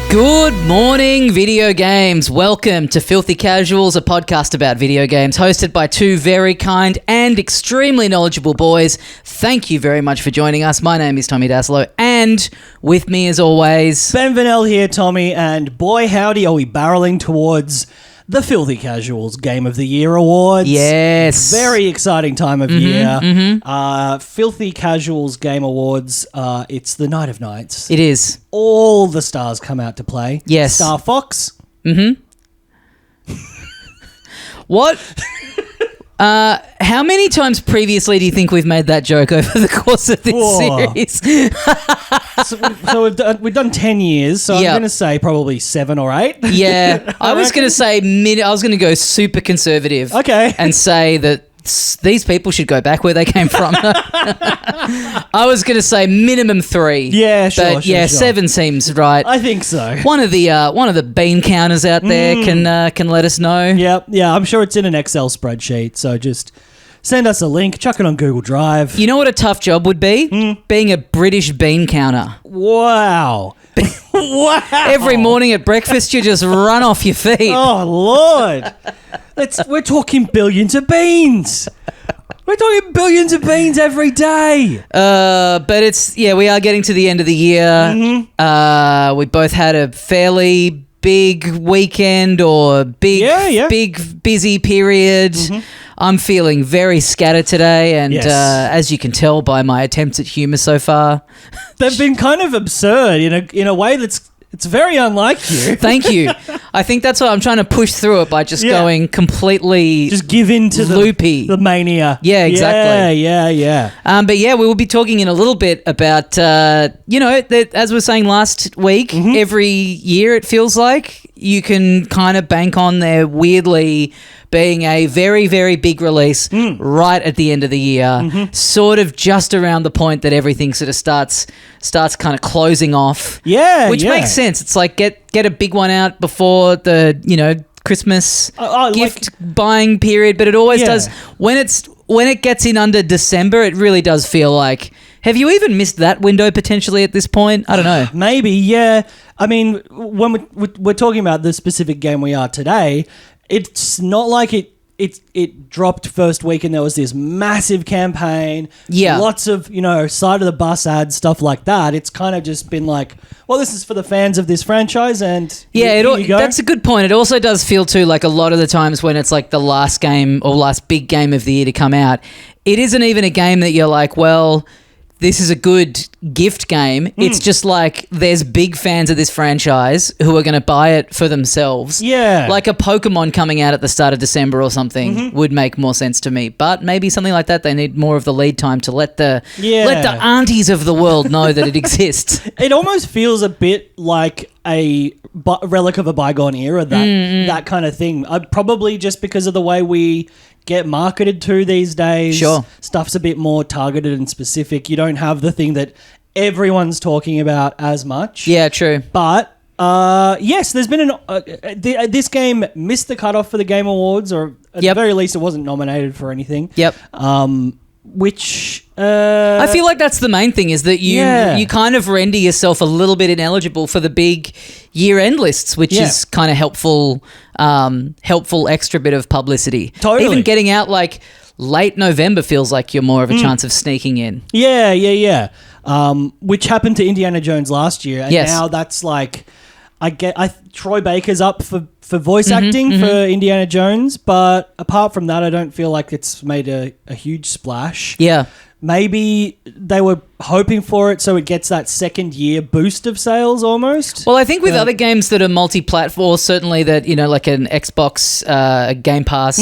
Good morning, video games. Welcome to Filthy Casuals, a podcast about video games hosted by two very kind and extremely knowledgeable boys. Thank you very much for joining us. My name is Tommy Daslow, and with me as always... Ben Vanel here, Tommy, and boy howdy are we barreling towards the Filthy Casuals Game of the Year Awards. Yes. Very exciting time of year. Filthy Casuals Game Awards, it's the night of nights. It is. All the stars come out to play. Yes. Star Fox. What? How many times previously do you think we've made that joke over the course of this series? So we've done 10 years, so I'm going to say probably 7 or 8. Yeah. I was going to say I was going to go super conservative. Okay. And say that these people should go back where they came from. I was going to say minimum 3. Yeah, sure. But sure. 7 seems right. I think so. One of the bean counters out there can let us know. Yeah. I'm sure it's in an Excel spreadsheet. So just send us a link. Chuck it on Google Drive. You know what a tough job would be? Being a British bean counter. Wow. Wow. Every morning at breakfast, you just run off your feet. Oh, Lord. We're talking billions of beans. We're talking billions of beans every day. But we are getting to the end of the year. We both had a fairly big weekend or big busy period. I'm feeling very scattered today, and as you can tell by my attempts at humour so far, they've been kind of absurd in a way it's very unlike you. Thank you. I think that's why I'm trying to push through it by just going completely just give in to loopy. The mania. Yeah, exactly. Yeah. But we will be talking in a little bit about, that as we were saying last week, every year it feels like you can kind of bank on there weirdly being a very, very big release right at the end of the year, sort of just around the point that everything sort of starts kind of closing off. Yeah, which makes sense. It's like get a big one out before the Christmas gift buying period, but it always does when it gets in under December. It really does feel like. Have you even missed that window potentially at this point? I don't know. Maybe, yeah. I mean, when we're talking about the specific game we are today, it's not like it dropped first week and there was this massive campaign. Yeah. Lots of, side of the bus ads, stuff like that. It's kind of just been like, well, this is for the fans of this franchise and here you go. That's a good point. It also does feel too like a lot of the times when it's like the last game or last big game of the year to come out, it isn't even a game that you're like, well, this is a good gift game. It's just like there's big fans of this franchise who are going to buy it for themselves. Yeah. Like a Pokemon coming out at the start of December or something would make more sense to me. But maybe something like that, they need more of the lead time to let the aunties of the world know that it exists. It almost feels a bit like a relic of a bygone era, that kind of thing. Probably just because of the way we get marketed to these days. Sure. Stuff's a bit more targeted and specific. You don't have the thing that everyone's talking about as much. Yeah, true. But yes, there's been this game missed the cutoff for the Game Awards, or at the very least it wasn't nominated for anything. Yep. Which I feel like that's the main thing, is that you kind of render yourself a little bit ineligible for the big year-end lists, which is kind of helpful extra bit of publicity. Totally. Even getting out like late November feels like you're more of a chance of sneaking in. Yeah. Which happened to Indiana Jones last year, and now that's like Troy Baker's up for voice acting for Indiana Jones, but apart from that, I don't feel like it's made a huge splash. Yeah. Maybe they were hoping for it so it gets that second year boost of sales almost. Well, I think with other games that are multi-platform, certainly that, like an Xbox Game Pass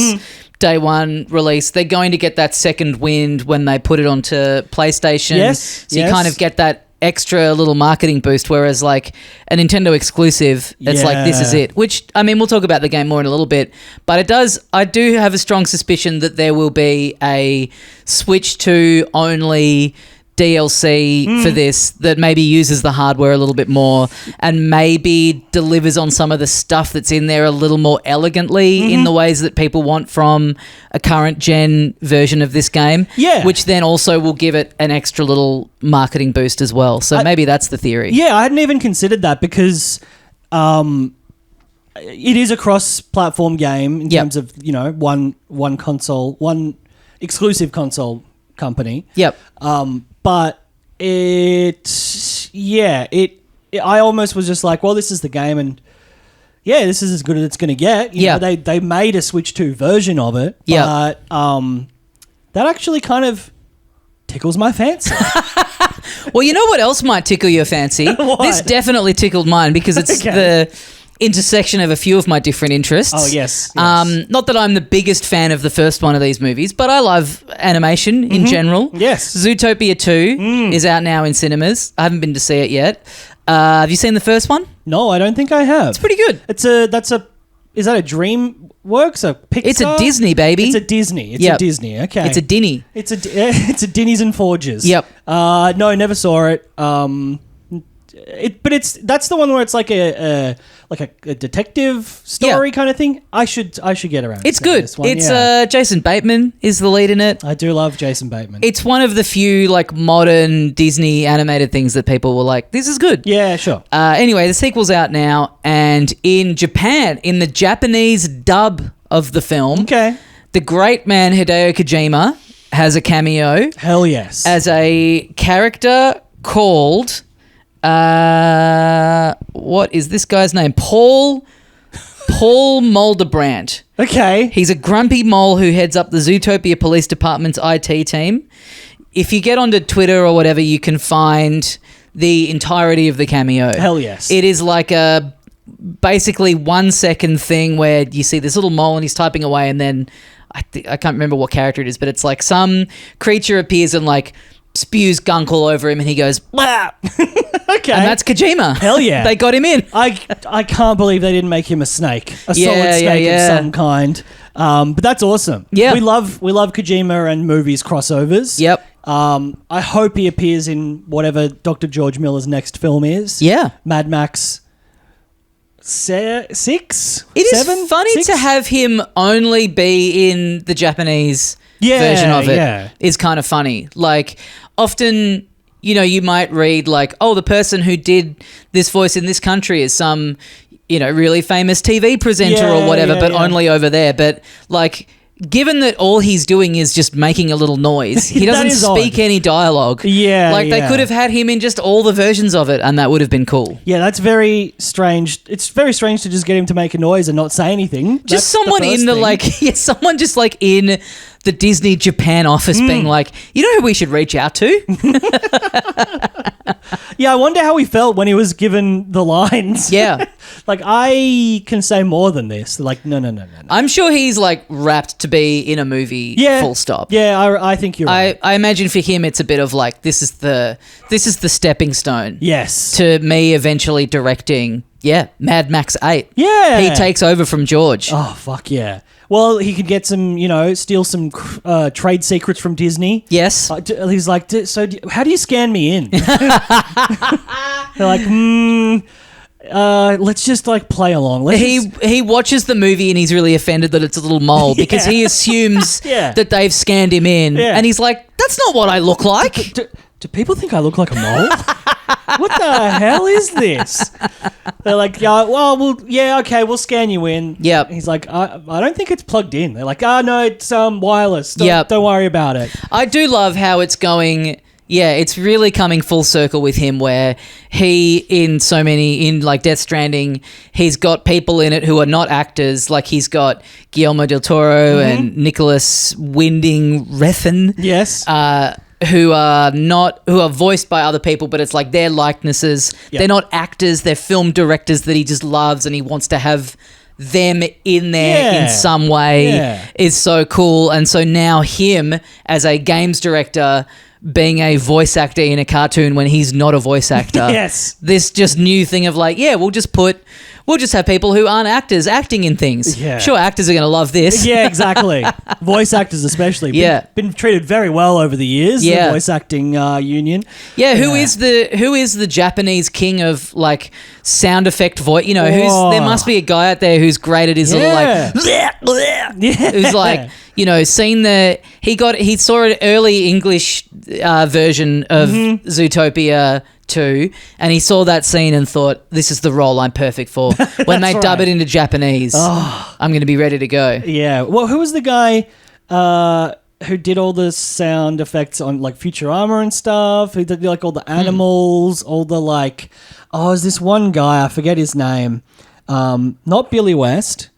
day one release, they're going to get that second wind when they put it onto PlayStation. Yes. So you kind of get that extra little marketing boost, whereas like a Nintendo exclusive, it's like, this is it. Which, I mean, we'll talk about the game more in a little bit, but I do have a strong suspicion that there will be a Switch 2 only DLC for this that maybe uses the hardware a little bit more and maybe delivers on some of the stuff that's in there a little more elegantly in the ways that people want from a current gen version of this game. Yeah. Which then also will give it an extra little marketing boost as well. So maybe that's the theory. Yeah, I hadn't even considered that because it is a cross-platform game in Yep. terms of, one console, one exclusive console company. Yep. But I almost was just like, well, this is the game, and this is as good as it's going to get. They made a Switch 2 version of it, but that actually kind of tickles my fancy. Well, you know what else might tickle your fancy? What? This definitely tickled mine because it's the intersection of a few of my different interests. Oh, yes. Not that I'm the biggest fan of the first one of these movies, but I love animation in general. Yes. Zootopia 2 is out now in cinemas. I haven't been to see it yet. Have you seen the first one? No, I don't think I have. It's pretty good. Is that a DreamWorks, a Pixar? It's a Disney, baby. It's a Disney. Yep. A Disney. Okay. It's a Dinny. It's a Dinnies and Forges. Yep. No, never saw it. That's the one where it's like a detective story kind of thing. I should get around. It's to good. This one. It's Jason Bateman is the lead in it. I do love Jason Bateman. It's one of the few like modern Disney animated things that people were like, this is good. Yeah, sure. Anyway, the sequel's out now, and in Japan, in the Japanese dub of the film, the great man Hideo Kojima has a cameo. Hell yes. As a character called, what is this guy's name? Paul Moldebrand. Okay. He's a grumpy mole who heads up the Zootopia Police Department's IT team. If you get onto Twitter or whatever, you can find the entirety of the cameo. Hell yes. It is like a basically 1 second thing where you see this little mole and he's typing away, and then I can't remember what character it is, but it's like some creature appears and like spews gunk all over him, and he goes, blah. Okay. And that's Kojima. Hell yeah. They got him in. I can't believe they didn't make him a snake. A solid snake of some kind. But that's awesome. Yeah. We love Kojima and movies crossovers. Yep. I hope he appears in whatever Dr. George Miller's next film is. Yeah. Mad Max 6? It is 7? funny 6? to have him only be in the Japanese version of it. Yeah. Is kind of funny. Like, often, you might read like, oh, the person who did this voice in this country is some, really famous TV presenter or whatever, but only over there. But like, given that all he's doing is just making a little noise, he doesn't speak any dialogue. Yeah. Like, they could have had him in just all the versions of it, and that would have been cool. Yeah, that's very strange. It's very strange to just get him to make a noise and not say anything. Just someone in the someone just like in the Disney Japan office being like, you know who we should reach out to? Yeah, I wonder how he felt when he was given the lines. Yeah. Like, I can say more than this. Like, no. I'm sure he's like wrapped to be in a movie. Full stop. Yeah, I think you're right. I imagine for him it's a bit of like, this is the stepping stone. Yes. To me eventually directing, Mad Max 8. Yeah. He takes over from George. Oh, fuck yeah. Well, he could get some, steal some trade secrets from Disney. Yes. He's like, how do you scan me in? They're like, let's just like play along. He watches the movie and he's really offended that it's a little mole because he assumes that they've scanned him in. Yeah. And he's like, that's not what I look like. Do people think I look like a mole? What the hell is this? They're like, okay, we'll scan you in. Yep. He's like, I don't think it's plugged in. They're like, no, it's wireless. Don't worry about it. I do love how it's going. Yeah, it's really coming full circle with him where in like Death Stranding, he's got people in it who are not actors. Like he's got Guillermo del Toro and Nicholas Winding Refn. Yes. Who are voiced by other people, but it's like their likenesses. Yep. They're not actors, they're film directors that he just loves and he wants to have them in there in some way is so cool. And so now him as a games director being a voice actor in a cartoon when he's not a voice actor. Yes. This just new thing of like, we'll just have people who aren't actors acting in things. Yeah. Sure, actors are going to love this. Yeah, exactly. Voice actors especially. Been treated very well over the years, the voice acting union. Yeah, who is the Japanese king of like sound effect voice? There must be a guy out there who's great at his little like who's like, seen he saw an early English version of Zootopia 2, and he saw that scene and thought, this is the role I'm perfect for. When they dub it into Japanese, I'm going to be ready to go. Yeah. Well, who was the guy who did all the sound effects on like Futurama and stuff? Who did like all the animals, all the like... Oh, is this one guy? I forget his name. Not Billy West,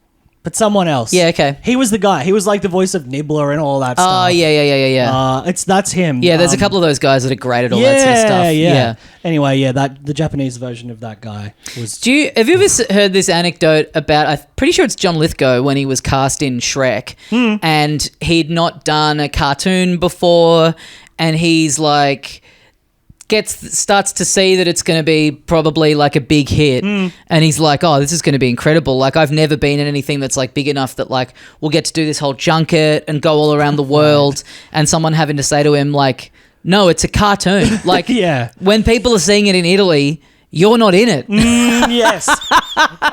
but someone else. Yeah, okay. He was the guy. He was like the voice of Nibbler and all that stuff. Oh, yeah. That's him. Yeah, there's a couple of those guys that are great at all that sort of stuff. Yeah. Anyway, yeah, the Japanese version of that guy was... Have you ever heard this anecdote about, I'm pretty sure it's John Lithgow when he was cast in Shrek, and he'd not done a cartoon before, and he's like... starts to see that it's going to be probably like a big hit, and he's like, oh, this is going to be incredible. Like, I've never been in anything that's like big enough that like we'll get to do this whole junket and go all around the world, and someone having to say to him like, no, it's a cartoon. Like, when people are seeing it in Italy, you're not in it. Yes.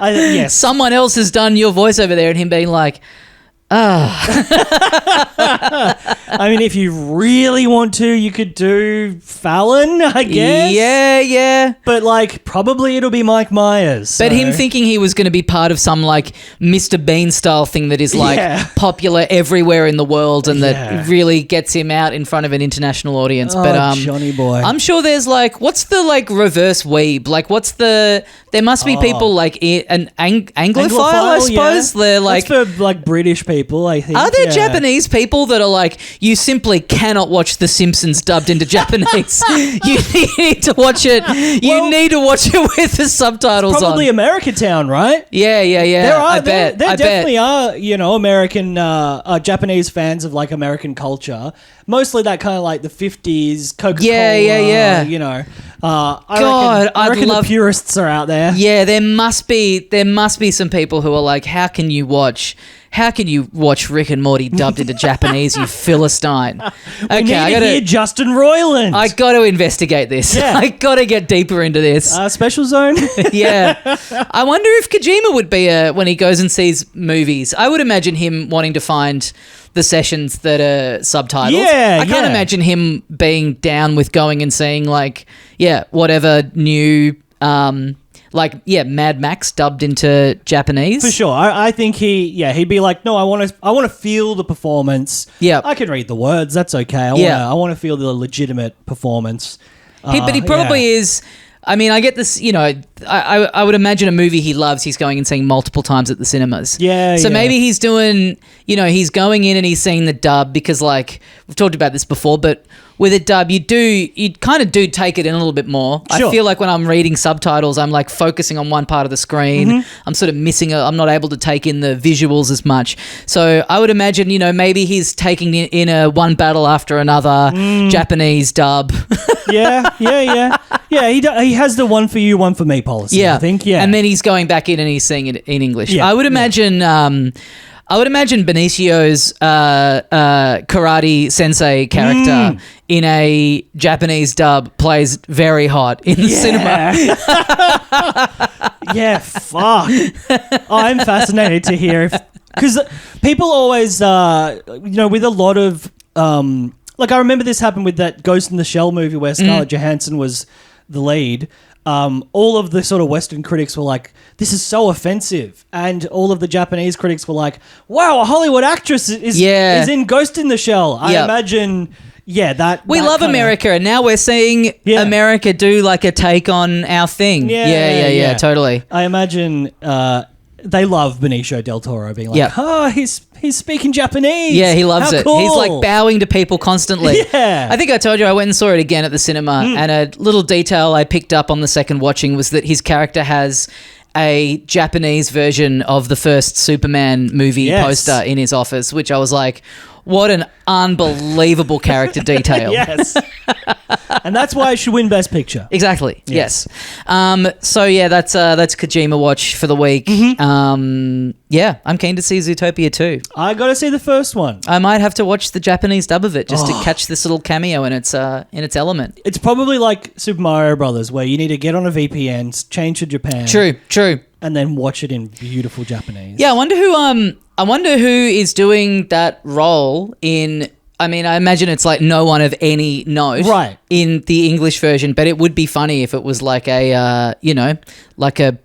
Yes. Someone else has done your voice over there, and him being like, I mean, if you really want to, you could do Fallon, I guess. Yeah. But like, probably it'll be Mike Myers. But him thinking he was going to be part of some like Mr. Bean style thing that is like popular everywhere in the world and that really gets him out in front of an international audience. But Johnny boy, I'm sure there's like, what's the like reverse weeb? Like, there must be people like an Anglophile, I suppose. They're like, that's for like British people, I think. Are there Japanese people that are like, you simply cannot watch The Simpsons dubbed into Japanese? You need to watch it. You need to watch it with the subtitles probably on. American Town, right? Yeah. There definitely are, American, Japanese fans of like American culture. Mostly that kind of like the 50s Coca-Cola. Yeah. I reckon the purists are out there. Yeah, there must be some people who are like, how can you watch Rick and Morty dubbed into Japanese, you Philistine? Okay, I gotta hear Justin Roiland. I got to investigate this. Yeah. I got to get deeper into this. Special Zone. Yeah. I wonder if Kojima would be when he goes and sees movies. I would imagine him wanting to find the sessions that are subtitled. Yeah, I can't imagine him being down with going and seeing like, whatever new, Mad Max dubbed into Japanese. For sure. I think he'd be like, no, I want to feel the performance. Yeah. I can read the words. That's okay. I want to feel the legitimate performance. But he probably is. I mean, I get this, I would imagine a movie he loves, he's going and seeing multiple times at the cinemas. Yeah. So maybe he's doing, he's going in and he's seeing the dub because, like, we've talked about this before, but with a dub, you kind of do take it in a little bit more. Sure. I feel like when I'm reading subtitles, I'm like focusing on one part of the screen. Mm-hmm. I'm sort of I'm not able to take in the visuals as much. So I would imagine, maybe he's taking in a one battle after another Japanese dub. Yeah. Yeah, he has the one for you, one for me policy, I think. Yeah. And then he's going back in and he's saying it in English. Yeah. I would imagine Benicio's karate sensei character in a Japanese dub plays very hot in the cinema. Yeah, fuck. I'm fascinated to hear because people always, with a lot of, like I remember this happened with that Ghost in the Shell movie where Scarlett Johansson was the lead. All of the sort of Western critics were like, this is so offensive. And all of the Japanese critics were like, wow, a Hollywood actress is in Ghost in the Shell. I imagine, that... We love America, and now we're seeing America do like a take on our thing. Yeah, totally. I imagine they love Benicio del Toro being like, he's speaking Japanese. Yeah, he loves How it. Cool. He's like bowing to people constantly. Yeah. I think I told you I went and saw it again at the cinema, and a little detail I picked up on the second watching was that his character has a Japanese version of the first Superman movie poster in his office, which I was like, what an unbelievable character detail. Yes. And that's why it should win Best Picture. Exactly. Yes. That's Kojima Watch for the week. Mm-hmm. I'm keen to see Zootopia 2. I got to see the first one. I might have to watch the Japanese dub of it just to catch this little cameo in its element. It's probably like Super Mario Brothers, where you need to get on a VPN, change to Japan. True. And then watch it in beautiful Japanese. Yeah, I wonder who is doing that role in I mean, I imagine it's like no one of any note Right. in the English version, but it would be funny if it was like a, like a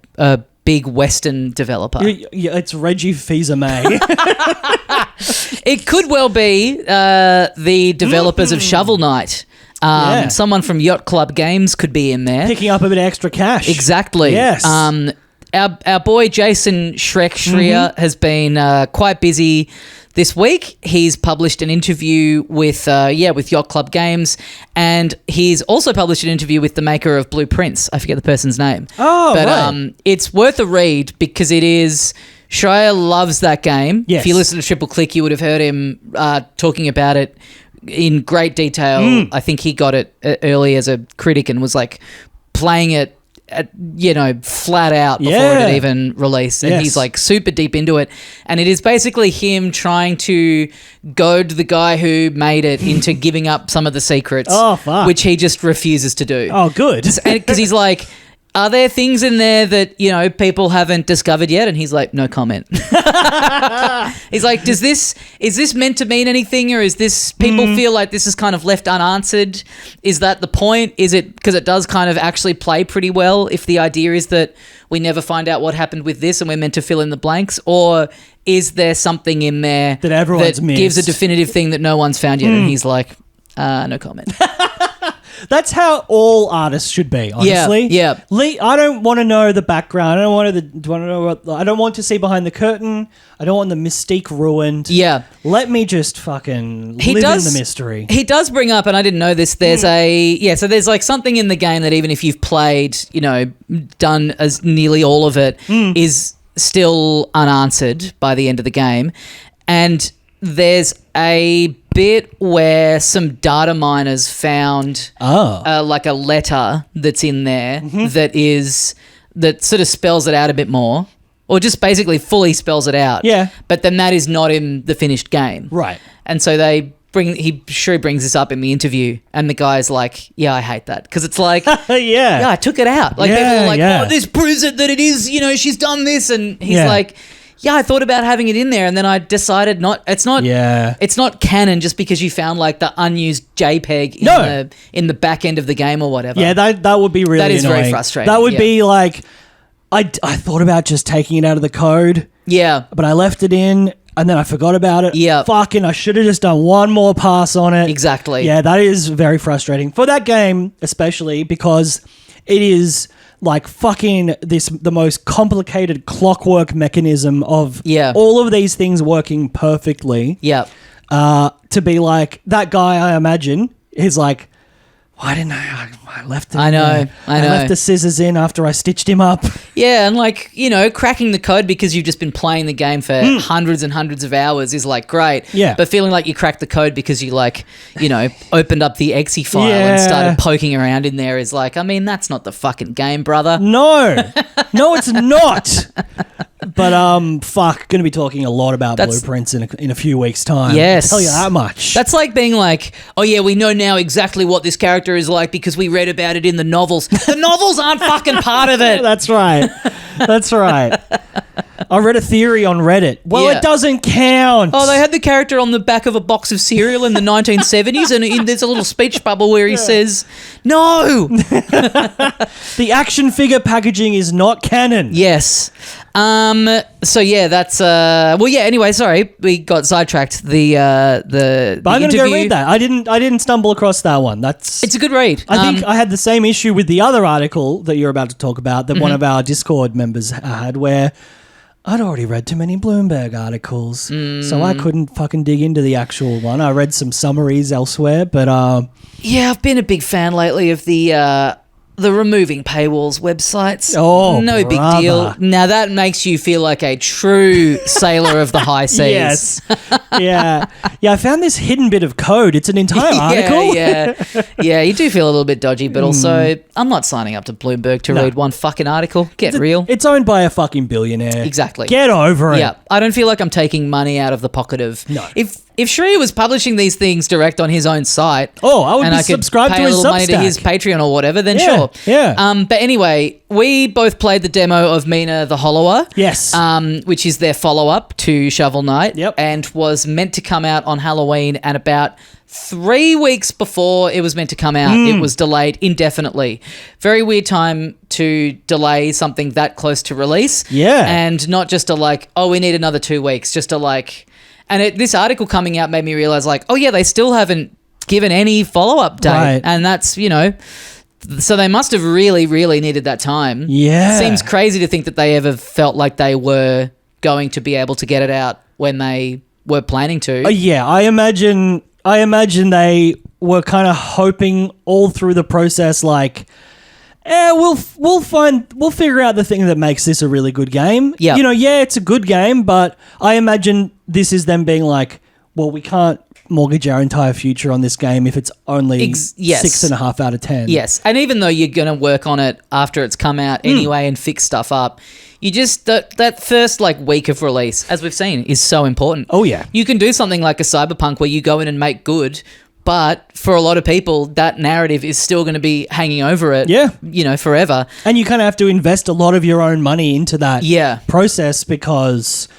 big Western developer. Yeah, it's Reggie Fils-Aimé. It could well be the developers of Shovel Knight. Yeah. Someone from Yacht Club Games could be in there. Picking up a bit of extra cash. Exactly. Yes. Our boy Jason Shrek Schreier has been quite busy this week. He's published an interview with Yacht Club Games, and he's also published an interview with the maker of Blue Prince. I forget the person's name. Oh, but right. It's worth a read because it is. Schreier loves that game. Yes. If you listen to Triple Click, you would have heard him talking about it in great detail. I think he got it early as a critic and was like playing it flat out before it had even released, and he's like super deep into it, and it is basically him trying to goad the guy who made it into giving up some of the secrets, which he just refuses to do. Oh, good. Because he's like, are there things in there that, people haven't discovered yet? And he's like, no comment. He's like, is this meant to mean anything, or is this, people feel like this is kind of left unanswered? Is that the point? Is it, because it does kind of actually play pretty well if the idea is that we never find out what happened with this and we're meant to fill in the blanks? Or is there something in there that everyone's that missed, gives a definitive thing that no one's found yet? And he's like, no comment. That's how all artists should be, honestly. Yeah. I don't want to know the background. I don't want to see behind the curtain. I don't want the mystique ruined. Yeah. Let me just fucking live in the mystery. He does bring up, and I didn't know this, there's so there's like something in the game that even if you've played, done as nearly all of it, is still unanswered by the end of the game. And there's a bit where some data miners found like a letter that's in there that sort of spells it out a bit more, or just basically fully spells it out. Yeah. But then that is not in the finished game. Right. And so he brings this up in the interview, and the guy's like, yeah, I hate that. Because it's like, yeah, I took it out. Like, people are like, oh, this proves it that it is, she's done this. And he's like, yeah, I thought about having it in there, and then I decided not. It's not canon just because you found like the unused JPEG in the back end of the game or whatever. Yeah, that would be really That is annoying. very frustrating. That would be like, I thought about just taking it out of the code. Yeah. But I left it in, and then I forgot about it. Yeah. Fucking, I should have just done one more pass on it. Exactly. Yeah, that is very frustrating. For that game, especially, because it is like fucking the most complicated clockwork mechanism of all of these things working perfectly. Yeah. To be like, that guy, I imagine, is like, why didn't I left it I know. I left the scissors in after I stitched him up. Yeah, and like, cracking the code because you've just been playing the game for hundreds and hundreds of hours is like great. Yeah. But feeling like you cracked the code because you like, opened up the exe file and started poking around in there is like, I mean, that's not the fucking game, brother. No, it's not. But gonna be talking a lot about Blueprints in a few weeks' time. Yes, I'll tell you that much. That's like being like, oh yeah, we know now exactly what this character is like because we read about it in the novels. The novels aren't fucking part of it. That's right. I read a theory on Reddit. Well, it doesn't count. Oh, they had the character on the back of a box of cereal in the 1970s, and there's a little speech bubble where he says, "No." The action figure packaging is not canon. Yes. So yeah, that's Anyway, sorry, we got sidetracked. But I'm gonna go read that. I didn't stumble across that one. It's a good read. I think I had the same issue with the other article that you're about to talk about that one of our Discord members had, where I'd already read too many Bloomberg articles, so I couldn't fucking dig into the actual one. I read some summaries elsewhere, but I've been a big fan lately of the removing paywalls websites. Oh, no big deal. Now that makes you feel like a true sailor of the high seas. Yes. Yeah. I found this hidden bit of code. It's an entire article. Yeah. You do feel a little bit dodgy, but also I'm not signing up to Bloomberg to read one fucking article. Get real. It's owned by a fucking billionaire. Exactly. Get over it. Yeah. I don't feel like I'm taking money out of the pocket of. No. If if Shreya was publishing these things direct on his own site, I would and be I could subscribed pay to a his little money to Substack. his Patreon or whatever, then Yeah, sure. yeah. But anyway, we both played the demo of Mina the Hollower. Yes. Which is their follow-up to Shovel Knight. Yep. And was meant to come out on Halloween, and about 3 weeks before it was meant to come out, it was delayed indefinitely. Very weird time to delay something that close to release. Yeah. And not just we need another 2 weeks, just to and this article coming out made me realize they still haven't given any follow-up date. Right. And that's, so they must have really, really needed that time. Yeah. Seems crazy to think that they ever felt like they were going to be able to get it out when they were planning to. Yeah, I imagine they were kind of hoping all through the process, we'll figure out the thing that makes this a really good game. Yeah. It's a good game, but I imagine this is them being we can't mortgage our entire future on this game if it's only yes. 6.5 out of 10. Yes, and even though you're going to work on it after it's come out anyway and fix stuff up, you just that first week of release, as we've seen, is so important. Oh yeah, you can do something like a Cyberpunk where you go in and make good, but for a lot of people, that narrative is still going to be hanging over it. Yeah, forever. And you kind of have to invest a lot of your own money into that. Process because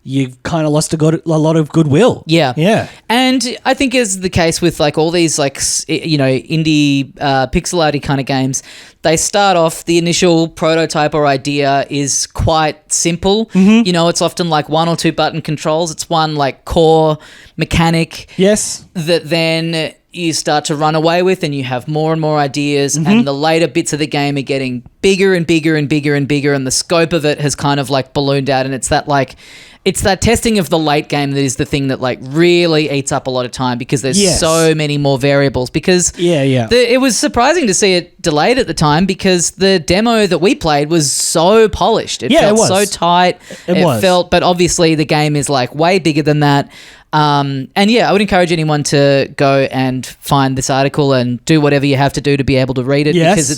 you've kind of lost a lot of goodwill. Yeah. And I think as the case with all these indie pixel arty kind of games, they start off, the initial prototype or idea is quite simple. Mm-hmm. It's often 1 or 2 button controls. It's one core mechanic. Yes. That then you start to run away with, and you have more and more ideas, and the later bits of the game are getting bigger and bigger and bigger and bigger, and the scope of it has kind of ballooned out, and it's that testing of the late game that is the thing that really eats up a lot of time, because there's so many more variables. Because it was surprising to see it delayed at the time, because the demo that we played was so polished. It felt so tight. It felt, but obviously the game is way bigger than that. And I would encourage anyone to go and find this article and do whatever you have to do to be able to read it, because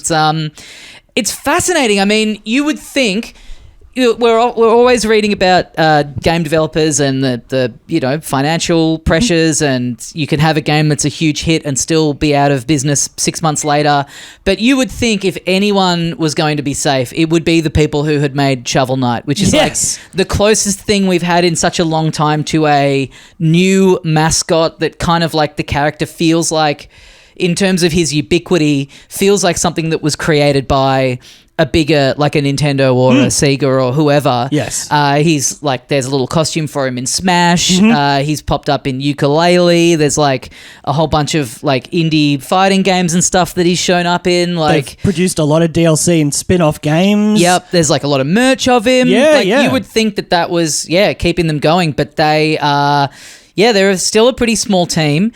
it's fascinating. I mean, you would think we're always reading about game developers and the financial pressures, and you can have a game that's a huge hit and still be out of business 6 months later. But you would think if anyone was going to be safe, it would be the people who had made Shovel Knight, which is the closest thing we've had in such a long time to a new mascot that kind of the character feels in terms of his ubiquity, feels like something that was created by a bigger, a Nintendo or a Sega or whoever. Yes. He's there's a little costume for him in Smash. He's popped up in Yooka-Laylee. There's a whole bunch of indie fighting games and stuff that he's shown up in. They've produced a lot of DLC and spin-off games. Yep. There's a lot of merch of him. You would think that was, keeping them going, but they are, they're still a pretty small team,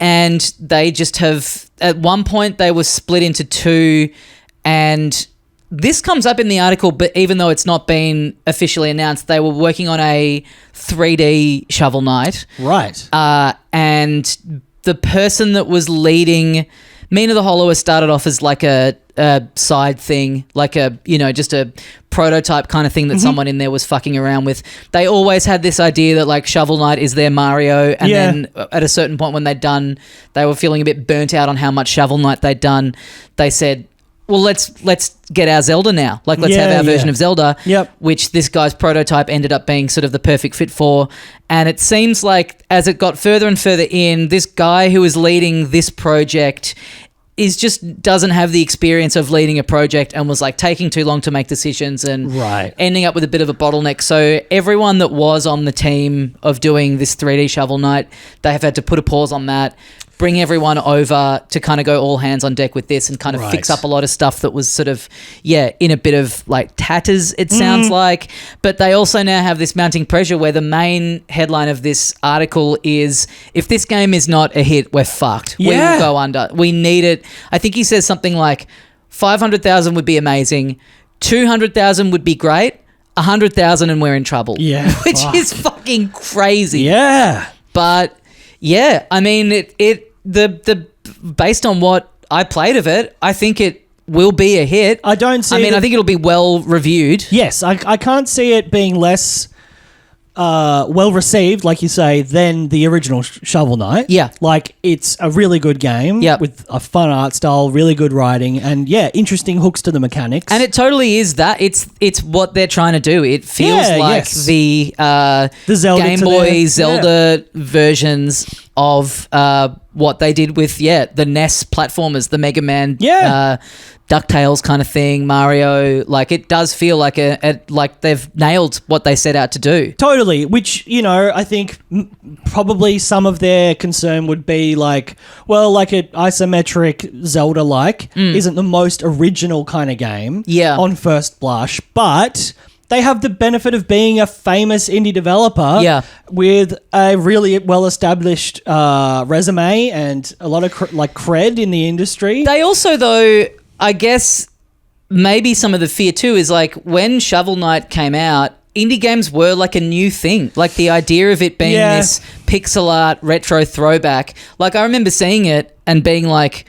and they just have, at one point they were split into 2, and this comes up in the article, but even though it's not been officially announced, they were working on a 3D Shovel Knight. Right. And the person that was leading Mina the Hollower started off as a side thing, just a prototype kind of thing that someone in there was fucking around with. They always had this idea that Shovel Knight is their Mario, and then at a certain point when they were feeling a bit burnt out on how much Shovel Knight they'd done, they said, well, let's get our Zelda now. Let's have our version of Zelda, which this guy's prototype ended up being sort of the perfect fit for. And it seems like as it got further and further in, this guy who is leading this project doesn't have the experience of leading a project, and was taking too long to make decisions and ending up with a bit of a bottleneck. So everyone that was on the team of doing this 3D Shovel Knight, they have had to put a pause on that, bring everyone over to kind of go all hands on deck with this and kind of fix up a lot of stuff that was sort of, in a bit of tatters, it sounds like. But they also now have this mounting pressure where the main headline of this article is, if this game is not a hit, we're fucked. We will go under. We need it. I think he says something like 500,000 would be amazing, 200,000 would be great, 100,000 and we're in trouble. Yeah. Which is fucking crazy. Yeah. But I mean, the based on what I played of it, I think it will be a hit. I don't see. I think it'll be well reviewed. Yes, I can't see it being less well received, like you say, than the original Shovel Knight. Yeah. Like, it's a really good game with a fun art style, really good writing, and interesting hooks to the mechanics. And it totally is that. It's what they're trying to do. It feels like the Zelda Game Boy Zelda versions of what they did with the NES platformers, the Mega Man DuckTales kind of thing, Mario. Like, it does feel like like they've nailed what they set out to do. Totally, which, I think probably some of their concern would be like, well, like an isometric Zelda-like isn't the most original kind of game on first blush, but they have the benefit of being a famous indie developer with a really well-established resume and a lot of cred in the industry. They also, though, I guess maybe some of the fear too is like when Shovel Knight came out, indie games were like a new thing. Like the idea of it being this pixel art retro throwback. Like I remember seeing it and being like,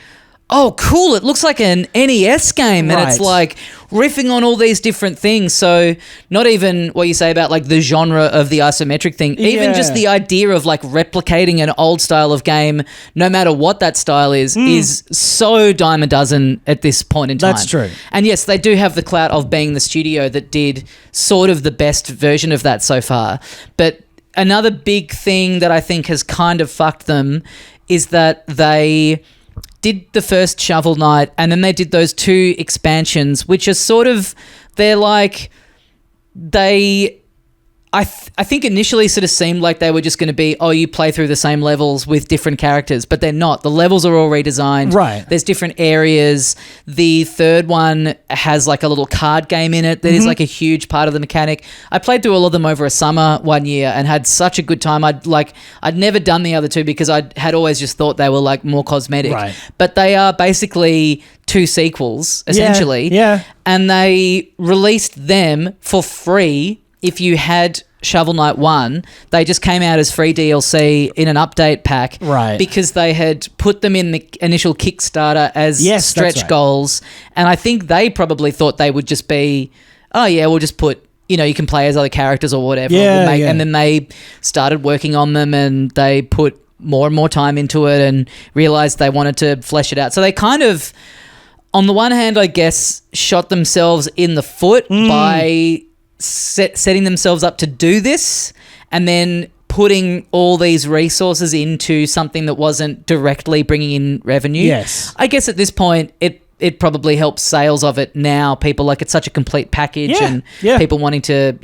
oh, cool, it looks like an NES game. And it's like riffing on all these different things. So not even what you say about like the genre of the isometric thing, even just the idea of like replicating an old style of game, no matter what that style is so dime a dozen at this point in time. That's true. And yes, they do have the clout of being the studio that did sort of the best version of that so far. But another big thing that I think has kind of fucked them is that they did the first Shovel Knight and then they did those 2 expansions, which are sort of, they're like, I think initially sort of seemed like they were just going to be, oh, you play through the same levels with different characters, but they're not. The levels are all redesigned. Right. There's different areas. The third one has like a little card game in it that is like a huge part of the mechanic. I played through all of them over a summer one year and had such a good time. I'd never done the other 2 because I had always just thought they were like more cosmetic. Right. But they are basically 2 sequels, essentially. Yeah. And they released them for free. If you had Shovel Knight 1, they just came out as free DLC in an update pack. Right. Because they had put them in the initial Kickstarter as stretch goals. And I think they probably thought they would just be, oh, yeah, we'll just put, you can play as other characters or whatever. And then they started working on them and they put more and more time into it and realized they wanted to flesh it out. So they kind of, on the one hand, I guess, shot themselves in the foot by setting themselves up to do this and then putting all these resources into something that wasn't directly bringing in revenue. Yes. I guess at this point, it probably helps sales of it now. People like it's such a complete package and people wanting to,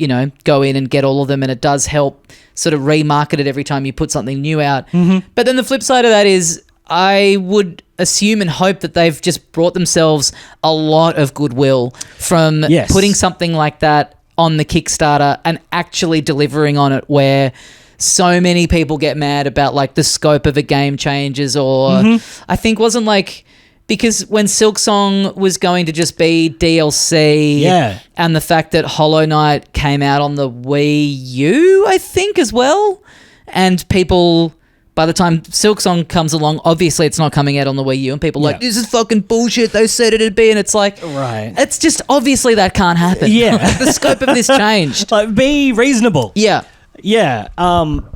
go in and get all of them, and it does help sort of remarket it every time you put something new out. But then the flip side of that is I would assume and hope that they've just brought themselves a lot of goodwill from putting something like that on the Kickstarter and actually delivering on it, where so many people get mad about like the scope of a game changes or I think wasn't like, because when Silksong was going to just be DLC and the fact that Hollow Knight came out on the Wii U, I think, as well, and people, by the time Silksong comes along, obviously it's not coming out on the Wii U, and people are like, this is fucking bullshit, they said it'd be, and it's like, it's just obviously that can't happen. The scope of this changed. Like, be reasonable.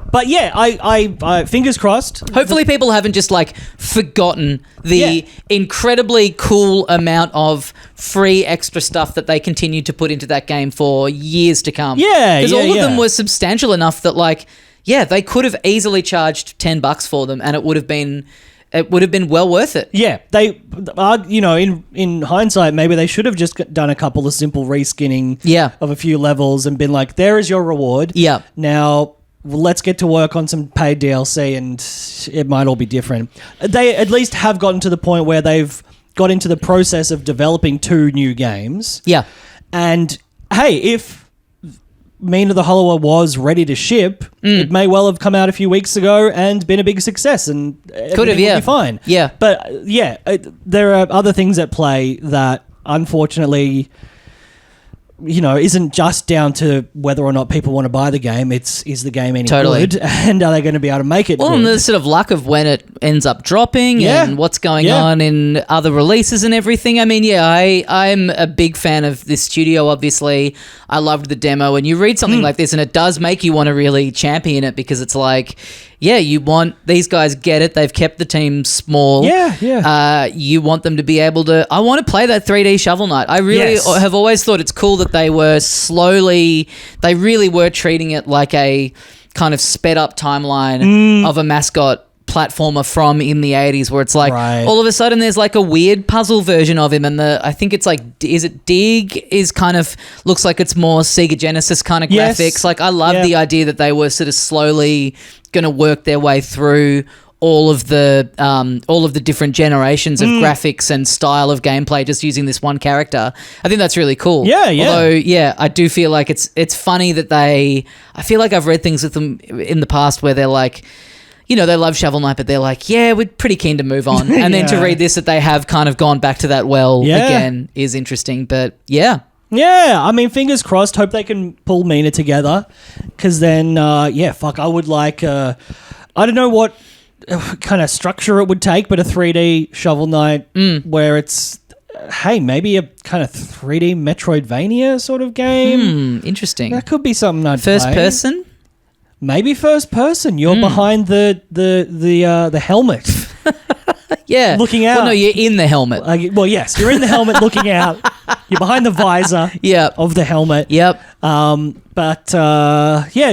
But I fingers crossed. Hopefully people haven't just like forgotten the incredibly cool amount of free extra stuff that they continued to put into that game for years to come. Because all of them were substantial enough that like, they could have easily charged $10 for them, and it would have been well worth it. Yeah, they are. In hindsight, maybe they should have just done a couple of simple reskinning of a few levels and been like, "There is your reward." Yeah. Now let's get to work on some paid DLC, and it might all be different. They at least have gotten to the point where they've got into the process of developing 2 new games. Yeah, and hey, if Mean of the Hollower was ready to ship, it may well have come out a few weeks ago and been a big success, and could have, be fine. Yeah, but there are other things at play that unfortunately isn't just down to whether or not people want to buy the game. Is the game any Totally. good, and are they going to be able to make it Well, good? and the sort of luck of when it ends up dropping and what's going on in other releases and everything. I mean, I'm a big fan of this studio, obviously. I loved the demo, and you read something like this, and it does make you want to really champion it, because it's like, you want these guys get it. They've kept the team small. You want them to be able to. I want to play that 3D Shovel Knight. I really have always thought it's cool that they really were treating it like a kind of sped up timeline of a mascot platformer from in the 80s, where it's like all of a sudden there's like a weird puzzle version of him, and I think it's like, is it Dig is kind of looks like it's more Sega Genesis kind of graphics. Like, I love the idea that they were sort of slowly going to work their way through all of the different generations of graphics and style of gameplay just using this one character. I think that's really cool. Although, I do feel like it's funny that I feel like I've read things with them in the past where they're like, they love Shovel Knight, but they're like, we're pretty keen to move on. And then to read this that they have kind of gone back to that again is interesting. But yeah, I mean, fingers crossed. Hope they can pull Mina together, because then, I would like, I don't know what kind of structure it would take, but a 3D Shovel Knight where it's, maybe a kind of 3D Metroidvania sort of game. Interesting. That could be something I'd First play. person? Maybe first person. You're behind the helmet. Looking out. Well, no, you're in the helmet. Yes, you're in the helmet looking out. You're behind the visor of the helmet. Yep.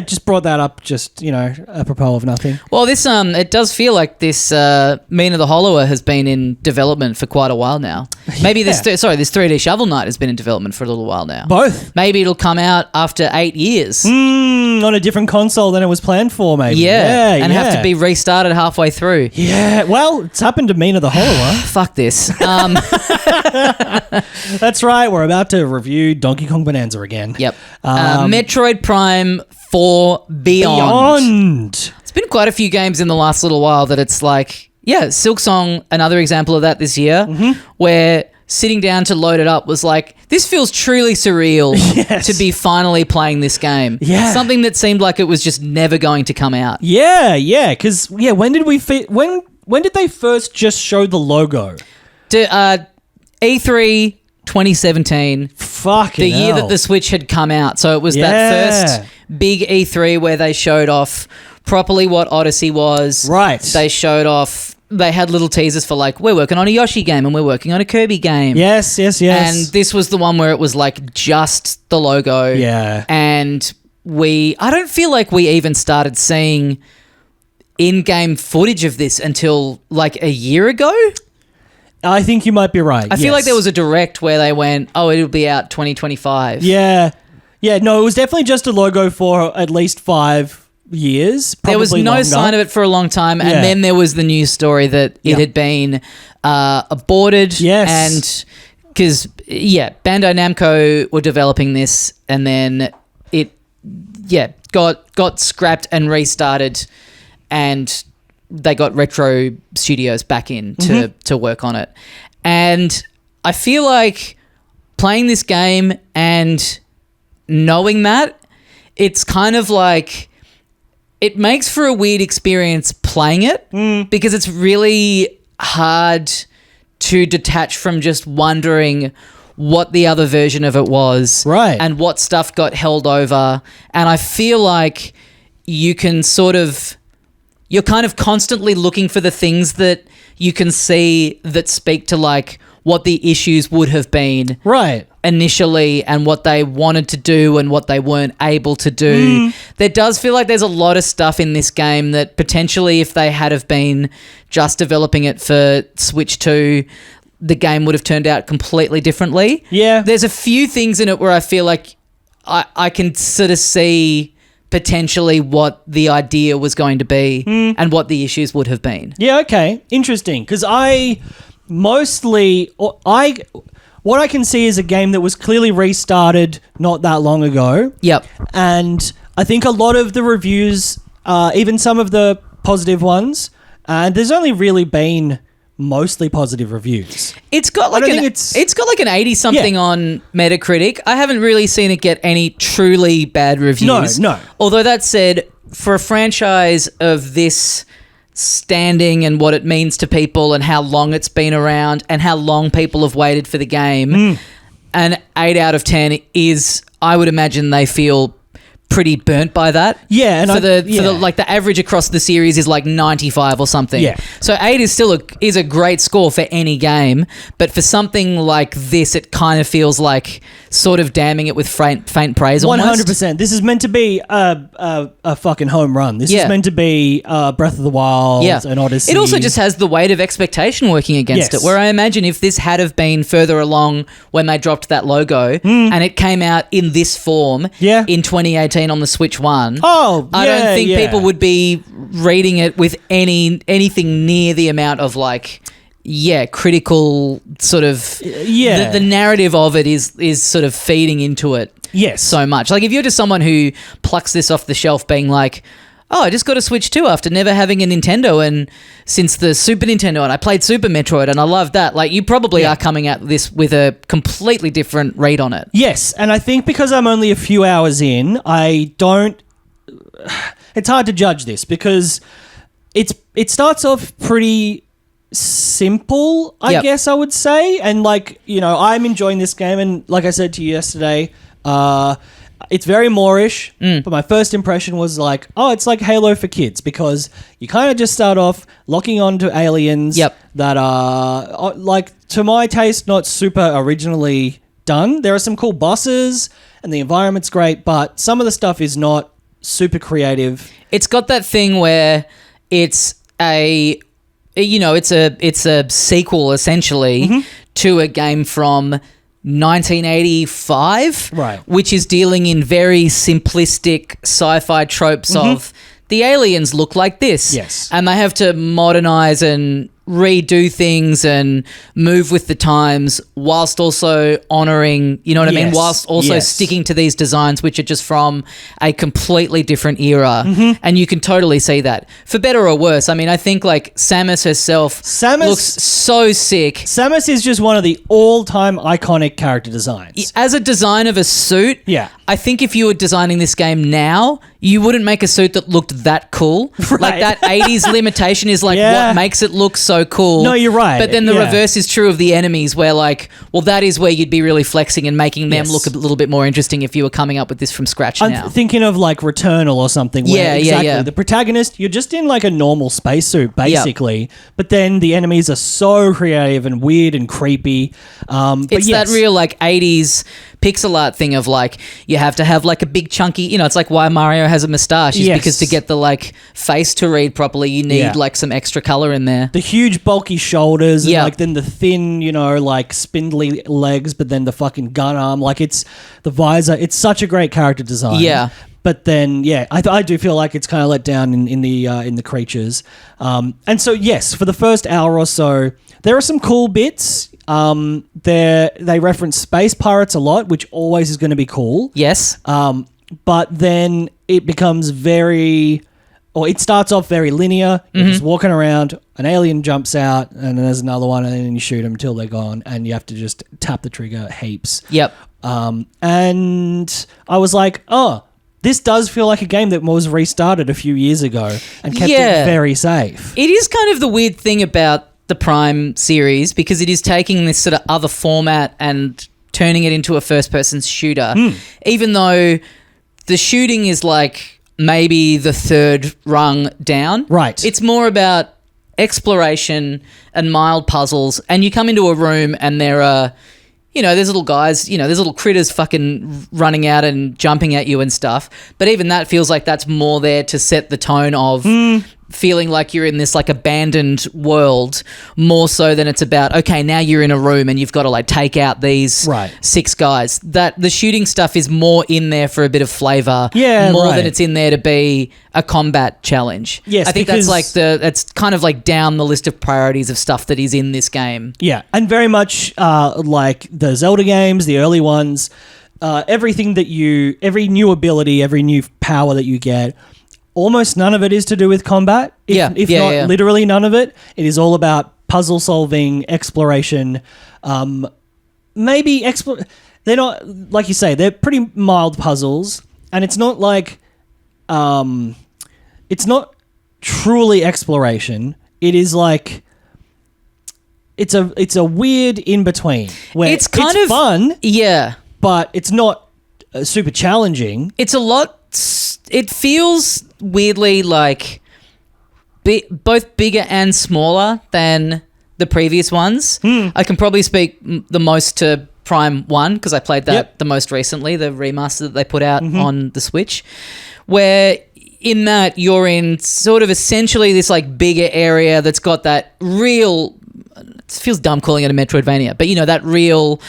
Just brought that up just, apropos of nothing. Well, this it does feel like this Mina the Hollower has been in development for quite a while now. Maybe this 3D Shovel Knight has been in development for a little while now. Both. Maybe it'll come out after 8 years. On a different console than it was planned for, maybe. And have to be restarted halfway through. Yeah, well, it's happened to Mina the Hollower. Fuck this. That's right, we're about to review Donkey Kong Bonanza again. Yep. Metroid Prime 4 Beyond. It's been quite a few games in the last little while that it's like, Silksong, another example of that this year, where sitting down to load it up was like, this feels truly surreal to be finally playing this game. Yeah. Something that seemed like it was just never going to come out. Because when did when did they first just show the logo? E3 2017. Fucking the year hell. that the Switch had come out. So it was that first big E3 where they showed off properly what Odyssey was. Right. They showed off, they had little teasers for like, we're working on a Yoshi game and we're working on a Kirby game. Yes. And this was the one where it was like just the logo. Yeah. And I don't feel like we even started seeing in-game footage of this until like a year ago. I think you might be right. I feel like there was a direct where they went, it'll be out 2025. Yeah. No, it was definitely just a logo for at least 5 years. There was no longer. sign of it for a long time. And then there was the news story that it had been aborted. Yes. And because, Bandai Namco were developing this and then it, got scrapped and restarted, and they got Retro Studios back in to work on it. And I feel like playing this game and knowing that, it's kind of like, it makes for a weird experience playing it because it's really hard to detach from just wondering what the other version of it was, right, and what stuff got held over. And I feel like you're kind of constantly looking for the things that you can see that speak to like what the issues would have been right initially and what they wanted to do and what they weren't able to do. There does feel like there's a lot of stuff in this game that potentially if they had have been just developing it for Switch 2, the game would have turned out completely differently. Yeah. There's a few things in it where I feel like I can sort of see potentially what the idea was going to be and what the issues would have been. Yeah, okay. Interesting. Because what I can see is a game that was clearly restarted not that long ago. Yep. And I think a lot of the reviews, even some of the positive ones, and there's only really been mostly positive reviews. It's got like it's got like an 80 something on Metacritic. I haven't really seen it get any truly bad reviews. No. Although that said, for a franchise of this standing and what it means to people and how long it's been around and how long people have waited for the game, an 8 out of 10 is, I would imagine they feel pretty burnt by that. Yeah, and for the like the average across the series is like 95 or something. Yeah. So 8 is still a great score for any game, but for something like this, it kind of feels like sort of damning it with faint praise. 100%. This is meant to be a fucking home run. This is meant to be Breath of the Wild, an Odyssey. It also just has the weight of expectation working against it. Where I imagine if this had have been further along when they dropped that logo and it came out in this form in 2018 on the Switch 1, I don't think people would be reading it with anything near the amount of like critical sort of the narrative of it is sort of feeding into it so much. Like if you're just someone who plucks this off the shelf being like, oh, I just got a Switch 2 after never having a Nintendo and since the Super Nintendo, and I played Super Metroid and I loved that. Like you probably are coming at this with a completely different read on it. Yes, and I think because I'm only a few hours in, it's hard to judge this because it starts off pretty simple, I guess I would say. And like, you know, I'm enjoying this game and like I said to you yesterday, it's very Moorish, but my first impression was like, oh, it's like Halo for kids because you kind of just start off locking onto aliens that are, like, to my taste, not super originally done. There are some cool bosses and the environment's great, but some of the stuff is not super creative. It's got that thing where it's a sequel essentially to a game from 1985, which is dealing in very simplistic sci-fi tropes of the aliens look like this, and they have to modernize and redo things and move with the times whilst also honoring, you know what I mean, whilst also sticking to these designs which are just from a completely different era, and you can totally see that for better or worse. I mean, I think like Samus herself looks so sick. Samus is just one of the all-time iconic character designs. As a design of a suit, I think if you were designing this game now, you wouldn't make a suit that looked that cool. Like that 80s limitation is like what makes it look so cool. No, you're right. But then the reverse is true of the enemies where like, well, that is where you'd be really flexing and making them look a little bit more interesting if you were coming up with this from scratch now. I'm thinking of like Returnal or something. Where the protagonist, you're just in like a normal spacesuit basically, but then the enemies are so creative and weird and creepy. It's that real like 80s pixel art thing of like you have to have like a big chunky, you know, it's like why Mario has a moustache is because to get the like face to read properly you need like some extra color in there. The huge bulky shoulders and like then the thin, you know, like spindly legs, but then the fucking gun arm, like it's the visor. It's such a great character design. Yeah. But then, I do feel like it's kind of let down in the creatures. And so, yes, for the first hour or so, there are some cool bits. They reference space pirates a lot, which always is going to be cool. Yes. But then it becomes it starts off very linear. You're just walking around, an alien jumps out, and then there's another one, and then you shoot them until they're gone, and you have to just tap the trigger heaps. Yep. And I was like, oh, this does feel like a game that was restarted a few years ago and kept it very safe. It is kind of the weird thing about the Prime series because it is taking this sort of other format and turning it into a first-person shooter, even though the shooting is like maybe the third rung down. Right. It's more about exploration and mild puzzles, and you come into a room and there are... You know, there's little guys, you know, there's little critters fucking running out and jumping at you and stuff. But even that feels like that's more there to set the tone of feeling like you're in this like abandoned world more so than it's about, okay, now you're in a room and you've got to like take out these 6 guys. That the shooting stuff is more in there for a bit of flavor more than it's in there to be a combat challenge. Yes, I think that's like that's kind of like down the list of priorities of stuff that is in this game. Yeah, and very much like the Zelda games, the early ones, every new ability, every new power that you get, almost none of it is to do with combat. If not literally none of it. It is all about puzzle solving, exploration. They're not, like you say, they're pretty mild puzzles, and it's not like it's not truly exploration. It is like it's a weird in between where it's kind of fun, yeah, but it's not super challenging. It's a lot. It feels weirdly like both bigger and smaller than the previous ones. I can probably speak the most to Prime 1 because I played that the most recently, the remaster that they put out on the Switch, where in that you're in sort of essentially this like bigger area that's got that real, it feels dumb calling it a Metroidvania, but you know, that real,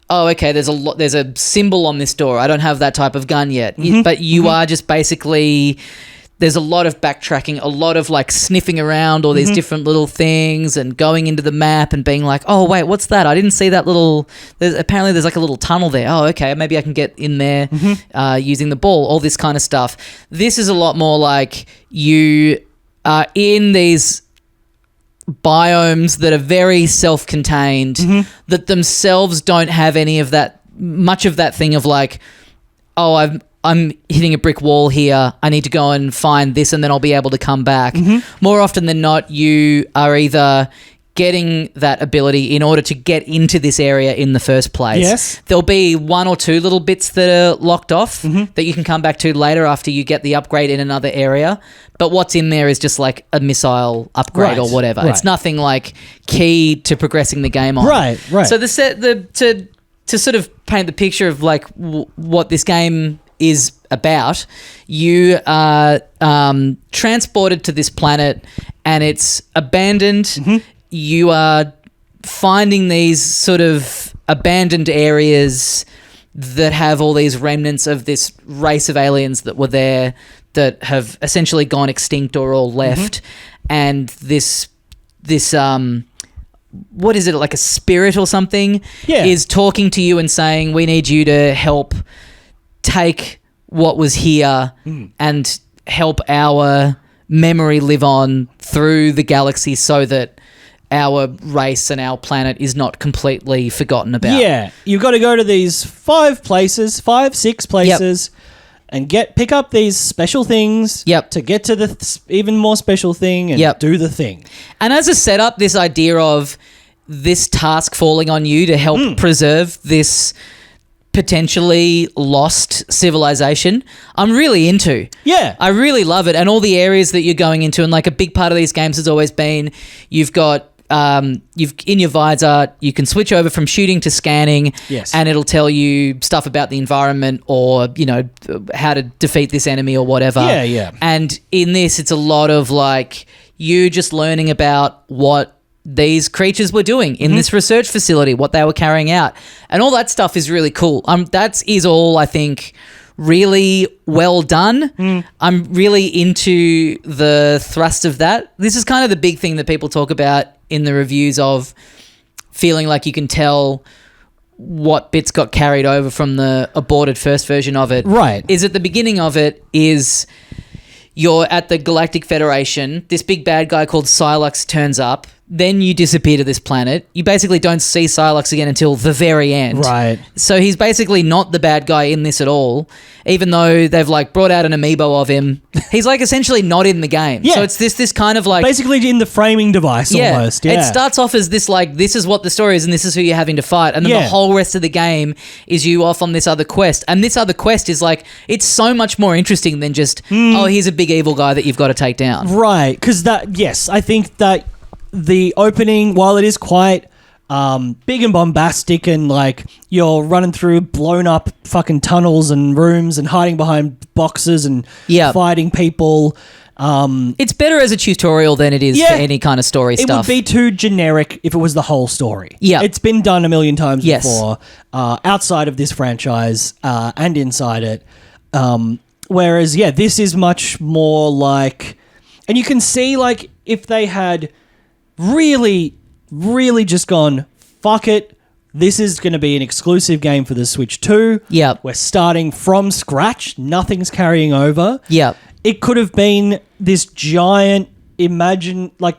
oh, okay, there's a symbol on this door. I don't have that type of gun yet. But you are just basically, there's a lot of backtracking, a lot of like sniffing around all these different little things and going into the map and being like, oh, wait, what's that? I didn't see that little, apparently there's like a little tunnel there. Oh, okay, maybe I can get in there using the ball, all this kind of stuff. This is a lot more like you are in these biomes that are very self-contained, that themselves don't have any of that, much of that thing of like, oh, I'm hitting a brick wall here. I need to go and find this and then I'll be able to come back. More often than not, you are either getting that ability in order to get into this area in the first place. Yes. There'll be one or two little bits that are locked off that you can come back to later after you get the upgrade in another area. But what's in there is just like a missile upgrade or whatever. It's nothing like key to progressing the game on. Right. So to sort of paint the picture of like what this game is about, you are transported to this planet and it's abandoned. You are finding these sort of abandoned areas that have all these remnants of this race of aliens that were there that have essentially gone extinct or all left. And this what is it, like a spirit or something, is talking to you and saying, we need you to help take what was here and help our memory live on through the galaxy so that our race and our planet is not completely forgotten about. Yeah, you've got to go to these 6 places and pick up these special things to get to the even more special thing and do the thing. And as a setup, this idea of this task falling on you to help preserve this potentially lost civilization, I'm really into. Yeah. I really love it. And all the areas that you're going into, and like a big part of these games has always been, you've got you've in your visor, you can switch over from shooting to scanning, and it'll tell you stuff about the environment or, you know, how to defeat this enemy or whatever. Yeah. And in this, it's a lot of like you just learning about what these creatures were doing in this research facility, what they were carrying out, and all that stuff is really cool. That is all, I think, really well done. I'm really into the thrust of that. This is kind of the big thing that people talk about in the reviews of feeling like you can tell what bits got carried over from the aborted first version of it. Right. Is at the beginning of it is you're at the Galactic Federation. This big bad guy called Psylux turns up. Then you disappear to this planet. You basically don't see Psylux again until the very end. Right. So he's basically not the bad guy in this at all, even though they've like brought out an amiibo of him. He's like essentially not in the game. Yeah. So it's this kind of like... basically in the framing device almost. Yeah. It starts off as this like, this is what the story is and this is who you're having to fight. And then the whole rest of the game is you off on this other quest. And this other quest is like, it's so much more interesting than just, oh, here's a big evil guy that you've got to take down. Right. Because I think that the opening, while it is quite big and bombastic and like you're running through blown up fucking tunnels and rooms and hiding behind boxes and fighting people. It's better as a tutorial than it is for any kind of story stuff. It would be too generic if it was the whole story. Yeah. It's been done a million times before outside of this franchise and inside it. Whereas, this is much more like... And you can see like if they had... really just gone, fuck it, this is going to be an exclusive game for the Switch 2. Yep. We're starting from scratch. Nothing's carrying over. Yep. It could have been this giant, immersive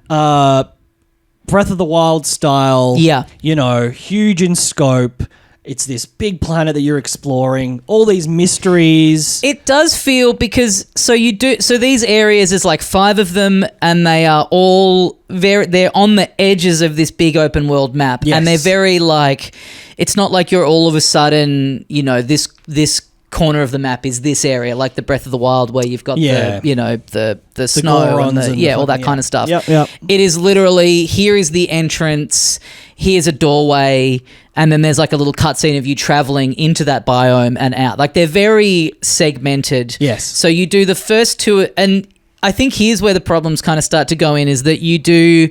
Breath of the Wild style. Yeah. You know, huge in scope. It's this big planet that you're exploring. All these mysteries. It does feel because so these areas is like 5 of them, and they are all they're on the edges of this big open world map, Yes. and they're very like it's not like you're all of a sudden this corner of the map is this area like the Breath of the Wild where you've got the snow and all that kind of stuff. Yep. It is literally here is the entrance, here's a doorway, and then there's like a little cutscene of you traveling into that biome and out. Like they're very segmented. Yes. So you do the first 2, and I think here's where the problems kind of start to go in is that you do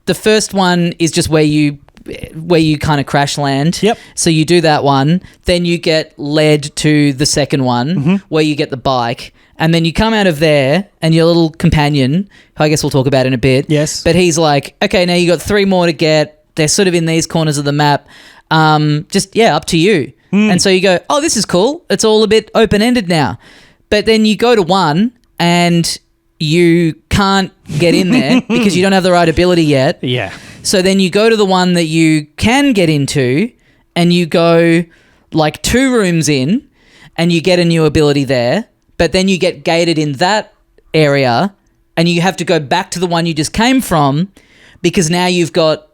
the first one is just where you kind of crash land. Yep. So you do that one, then you get led to the second one where you get the bike, and then you come out of there and your little companion, who I guess we'll talk about in a bit. Yes. But he's like, okay, now you got 3 more to get. They're sort of in these corners of the map. Up to you. And so you go, oh, this is cool. It's all a bit open-ended now. But then you go to one and you can't get in there because you don't have the right ability yet. Yeah. So then you go to the one that you can get into and you go like 2 rooms in and you get a new ability there, but then you get gated in that area and you have to go back to the one you just came from because now you've got...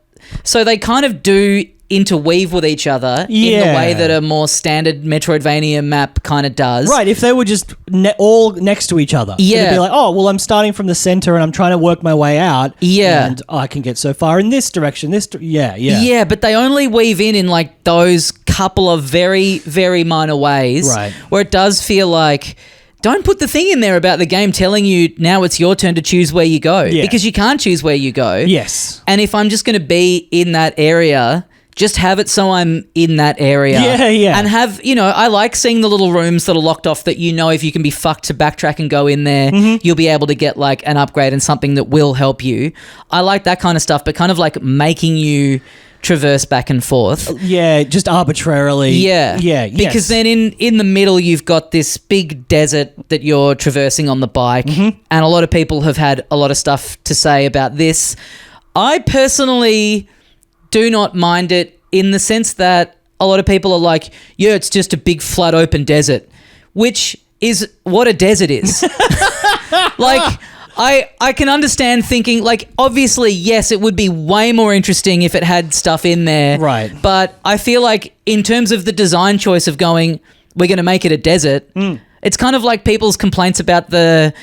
So they kind of do interweave with each other in the way that a more standard Metroidvania map kind of does. Right, if they were just all next to each other. It'd be like, oh, well, I'm starting from the center and I'm trying to work my way out. Yeah. And I can get so far in this direction. Yeah, but they only weave in like those couple of very, very minor ways. Right. Where it does feel like... Don't put the thing in there about the game telling you now it's your turn to choose where you go. Yeah. Because you can't choose where you go. Yes. And if I'm just going to be in that area, just have it so I'm in that area. Yeah. And have, I like seeing the little rooms that are locked off that if you can be fucked to backtrack and go in there, you'll be able to get like an upgrade and something that will help you. I like that kind of stuff, but kind of like making you traverse back and forth. Yeah, just arbitrarily. Yeah. Yeah, yes. Because then in the middle, you've got this big desert that you're traversing on the bike, and a lot of people have had a lot of stuff to say about this. I personally do not mind it in the sense that a lot of people are like, yeah, it's just a big flat open desert, which is what a desert is. Like... I can understand thinking, like, obviously, yes, it would be way more interesting if it had stuff in there. Right. But I feel like in terms of the design choice of going, we're going to make it a desert, it's kind of like people's complaints about the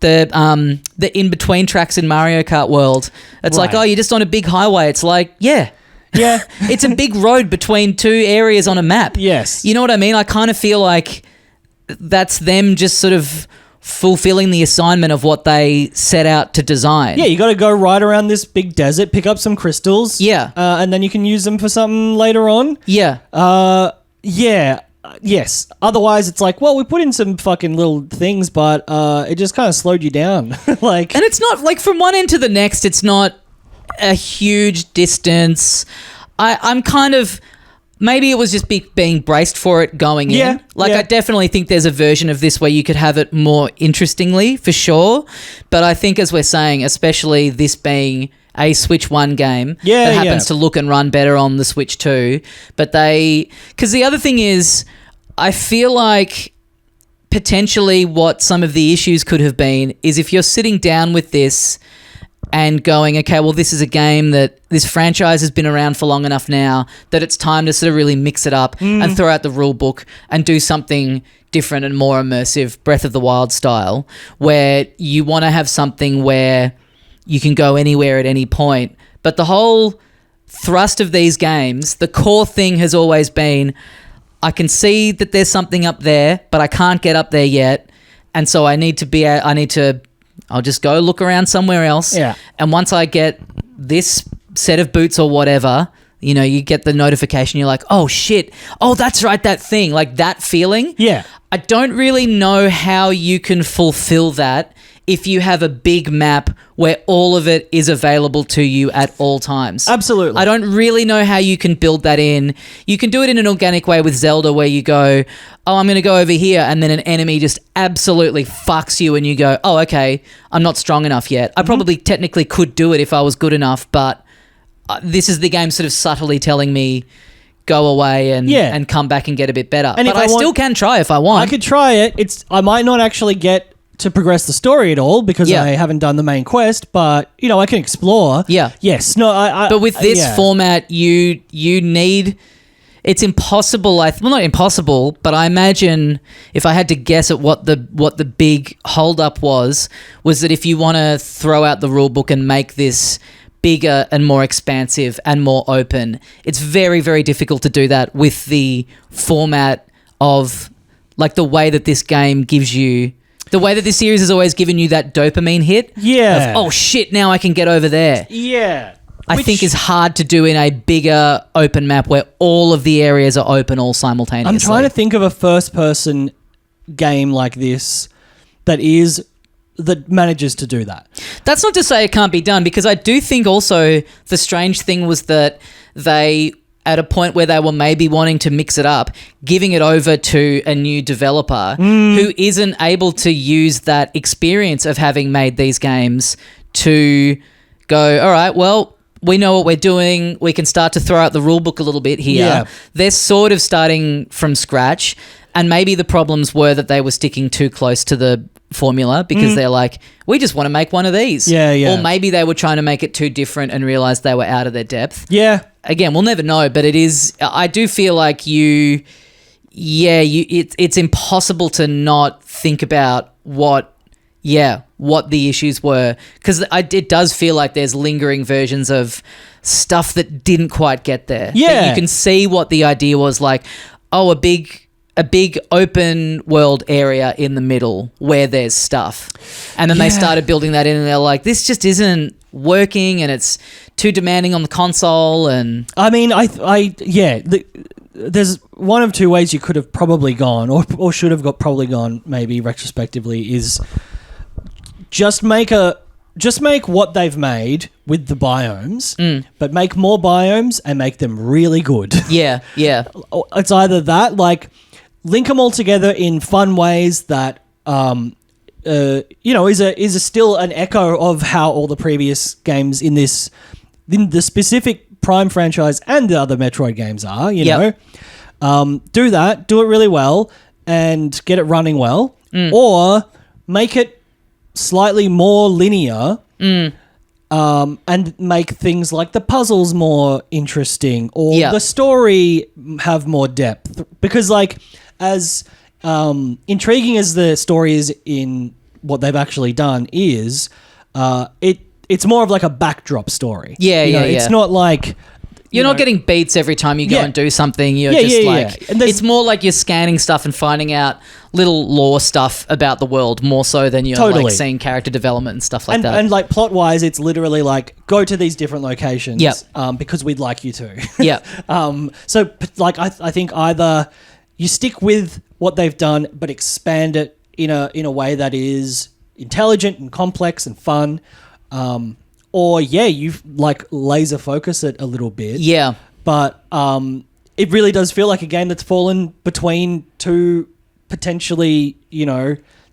in-between tracks in Mario Kart World. It's like, oh, you're just on a big highway. It's like, yeah. It's a big road between 2 areas on a map. Yes. You know what I mean? I kind of feel like that's them just sort of... fulfilling the assignment of what they set out to design. Yeah, you got to go right around this big desert, pick up some crystals. Yeah. And then you can use them for something later on. Yeah. Yes. Otherwise, it's like, well, we put in some fucking little things, but it just kind of slowed you down. Like, and it's not, like, from one end to the next, it's not a huge distance. I'm kind of... Maybe it was just being braced for it going in. I definitely think there's a version of this where you could have it more interestingly, for sure. But I think, as we're saying, especially this being a Switch 1 game that happens to look and run better on the Switch 2. But because the other thing is, I feel like potentially what some of the issues could have been is if you're sitting down with this and going, okay, well, this is a game that this franchise has been around for long enough now that it's time to sort of really mix it up and throw out the rule book and do something different and more immersive, Breath of the Wild style, where you want to have something where you can go anywhere at any point. But the whole thrust of these games, the core thing has always been, I can see that there's something up there, but I can't get up there yet. And so I'll just go look around somewhere else. Yeah. And once I get this set of boots or whatever, you get the notification. You're like, oh, shit. Oh, that's right, that thing. Like that feeling. Yeah. I don't really know how you can fulfill that if you have a big map where all of it is available to you at all times. Absolutely. I don't really know how you can build that in. You can do it in an organic way with Zelda where you go, oh, I'm going to go over here, and then an enemy just absolutely fucks you and you go, oh, okay, I'm not strong enough yet. I probably technically could do it if I was good enough, but this is the game sort of subtly telling me go away and come back and get a bit better. And but I still can try if I want. I could try it. I might not actually get to progress the story at all because I haven't done the main quest, but I can explore. Yeah. Yes. No. But with this format, you need. It's impossible. Well, not impossible, but I imagine if I had to guess at what the big holdup was that if you want to throw out the rule book and make this bigger and more expansive and more open, it's very, very difficult to do that with the format of like the way that this game gives you, the way that this series has always given you that dopamine hit. Yeah. Of, oh shit, now I can get over there. Yeah. I think is hard to do in a bigger open map where all of the areas are open all simultaneously. I'm trying to think of a first-person game like this that manages to do that. That's not to say it can't be done, because I do think also the strange thing was that they, at a point where they were maybe wanting to mix it up, giving it over to a new developer who isn't able to use that experience of having made these games to go, all right, well, we know what we're doing. We can start to throw out the rule book a little bit here. Yeah. They're sort of starting from scratch, and maybe the problems were that they were sticking too close to the formula because they're like, we just want to make one of these. Yeah. Or maybe they were trying to make it too different and realized they were out of their depth. Yeah. Again, we'll never know, but I do feel like it's impossible to not think about what the issues were, because it does feel like there's lingering versions of stuff that didn't quite get there. Yeah. That you can see what the idea was, like, oh, a big open world area in the middle where there's stuff. And then they started building that in and they're like, this just isn't working and it's too demanding on the console. And I mean, there's one of two ways you could have probably gone or should have probably gone maybe retrospectively is just make what they've made with the biomes, but make more biomes and make them really good. Yeah. It's either that, like, link them all together in fun ways that, is still an echo of how all the previous games in the specific Prime franchise and the other Metroid games are, you know. Do that, do it really well, and get it running well, or make it slightly more linear, and make things like the puzzles more interesting, or the story have more depth. Because, like, as intriguing as the story is in what they've actually done is, it's more of like a backdrop story. It's not like you're not getting beats every time you go and do something. You're it's more like you're scanning stuff and finding out little lore stuff about the world more so than you're like seeing character development and stuff like that. And like plot wise, it's literally like go to these different locations because we'd like you to. So like I think either you stick with what they've done but expand it in a way that is intelligent and complex and fun. Or you like laser focus it a little bit. Yeah. But it really does feel like a game that's fallen between two potentially,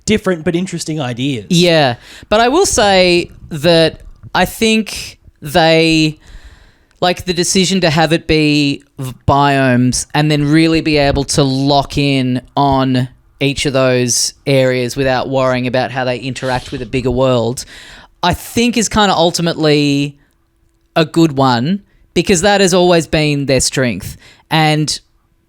different but interesting ideas. Yeah. But I will say that I think they, like, the decision to have it be biomes and then really be able to lock in on each of those areas without worrying about how they interact with a bigger world, I think is kind of ultimately a good one, because that has always been their strength. And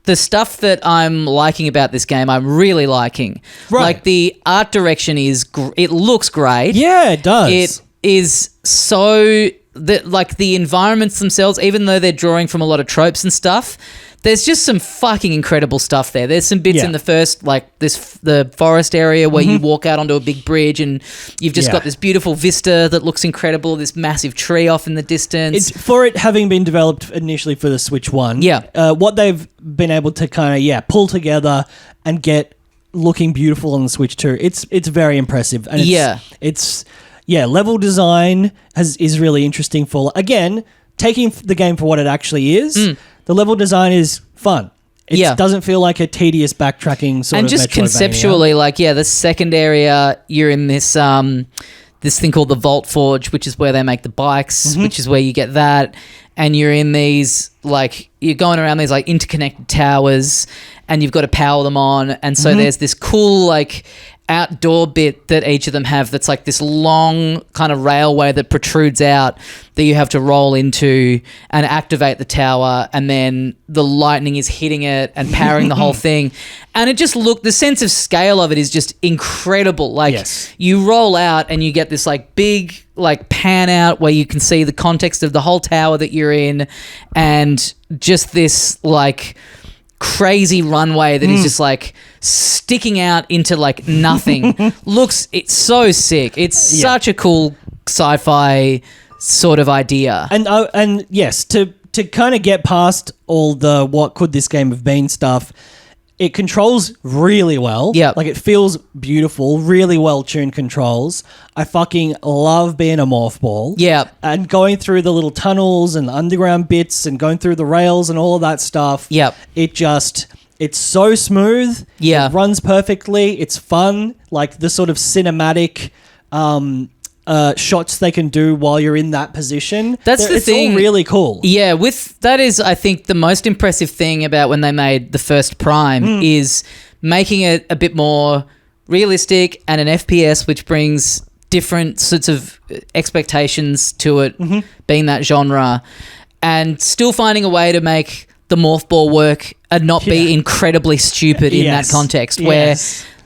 the stuff that I'm liking about this game, I'm really liking. Right. Like, the art direction it looks great. Yeah, it does. It is so, the environments themselves, even though they're drawing from a lot of tropes and stuff, there's just some fucking incredible stuff there. There's some bits in the first, like the forest area where you walk out onto a big bridge and you've just got this beautiful vista that looks incredible, this massive tree off in the distance. For it having been developed initially for the Switch 1, what they've been able to kind of, pull together and get looking beautiful on the Switch too. It's very impressive. And it's level design is really interesting for, again, taking the game for what it actually is. The level design is fun. It doesn't feel like a tedious backtracking sort of. And just Metroidvania. conceptually, the second area, you're in this this thing called the Vault Forge, which is where they make the bikes, which is where you get that. And you're in these, you're going around these, interconnected towers, and you've got to power them on. And so there's this cool, outdoor bit that each of them have that's this long kind of railway that protrudes out that you have to roll into and activate the tower, and then the lightning is hitting it and powering the whole thing. And it just the sense of scale of it is just incredible. You roll out and you get this big pan out where you can see the context of the whole tower that you're in, and just this crazy runway that is just sticking out into nothing. It's so sick. It's such a cool sci-fi sort of idea. And yes, to kind of get past all the what could this game have been stuff, it controls really well. Yeah. It feels beautiful, really well-tuned controls. I fucking love being a morph ball. Yeah. And going through the little tunnels and the underground bits and going through the rails and all of that stuff. Yeah. It's so smooth. Yeah. It runs perfectly. It's fun. The sort of cinematic shots they can do while you're in that position. That's the thing. It's all really cool. Yeah, that is, I think, the most impressive thing about when they made the first Prime is making it a bit more realistic and an FPS, which brings different sorts of expectations to it, being that genre, and still finding a way to make the morph ball work and not be incredibly stupid in that context where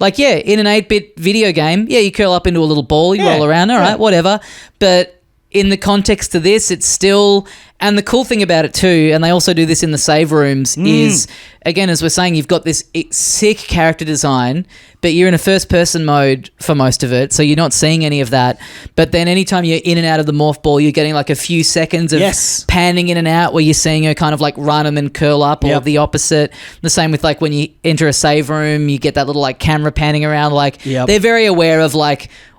in an 8-bit video game, you curl up into a little ball, you roll around, all right, whatever. But in the context of this, it's still... And the cool thing about it too, and they also do this in the save rooms, is, again, as we're saying, you've got this sick character design, but you're in a first-person mode for most of it, so you're not seeing any of that. But then anytime you're in and out of the morph ball, you're getting a few seconds of panning in and out where you're seeing her kind of run and then curl up, or the opposite. The same with when you enter a save room, you get that little camera panning around. They're very aware of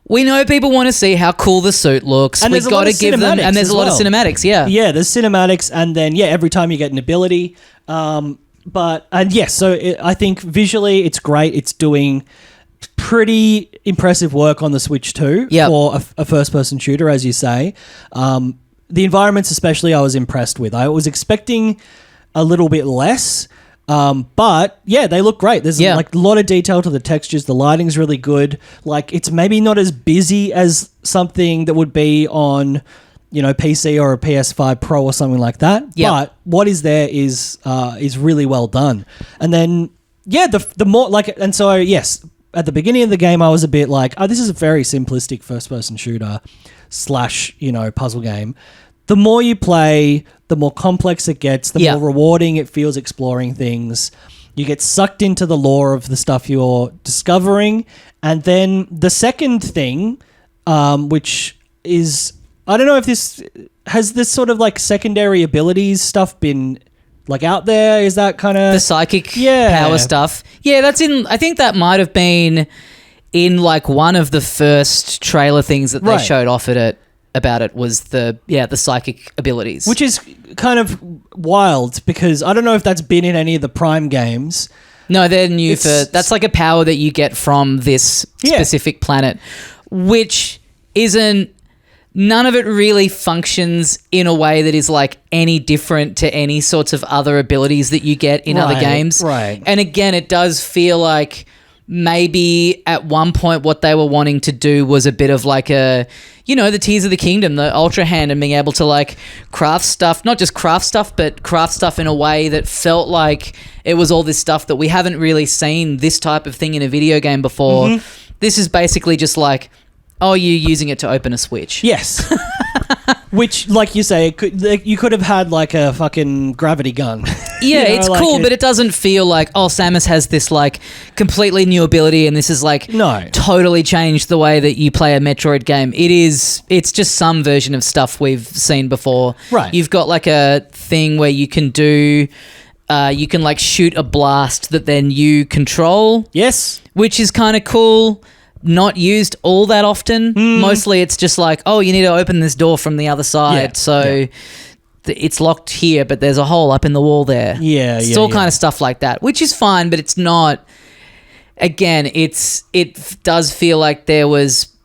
we know people want to see how cool the suit looks. And we've got to give them, and there's a lot of cinematics. Yeah, there's cinematics, and then every time you get an ability. So I think visually it's great. It's doing pretty impressive work on the Switch too for a first-person shooter, as you say. The environments, especially, I was impressed with. I was expecting a little bit less. But they look great. There's a lot of detail to the textures. The lighting's really good. It's maybe not as busy as something that would be on, PC or a PS5 Pro or something like that. Yep. But what is there is really well done. And then the more and so yes, at the beginning of the game I was a bit this is a very simplistic first person shooter / puzzle game. The more you play, the more complex it gets, the more rewarding it feels exploring things. You get sucked into the lore of the stuff you're discovering. And then the second thing, which is... I don't know if this... Has this sort of secondary abilities stuff been out there? Is that kind of... The psychic power stuff? Yeah, that's in... I think that might have been in one of the first trailer things that they showed off at it. About it was the psychic abilities, which is kind of wild because I don't know if that's been in any of the Prime games. No, they're new that's a power that you get from this specific planet, which isn't... None of it really functions in a way that is any different to any sorts of other abilities that you get in other games. Right. And again, it does feel like maybe at one point what they were wanting to do was a bit of the Tears of the Kingdom, the Ultra Hand, and being able to craft stuff, not just craft stuff, but craft stuff in a way that felt like it was all this stuff that we haven't really seen this type of thing in a video game before. This is basically just you're using it to open a switch. Yes. Which, like you say, you could have had a fucking gravity gun. Yeah, it's cool, but it doesn't feel Samus has this completely new ability and this is totally changed the way that you play a Metroid game. It's just some version of stuff we've seen before. Right. You've got a thing where you can do you can like shoot a blast that then you control. Yes. Which is kind of cool. Not used all that often. Mostly it's just like, oh, you need to open this door from the other side. It's locked here, but there's a hole up in the wall there. It's all kind of stuff like that, which is fine, but it's not... Again, it does feel like there was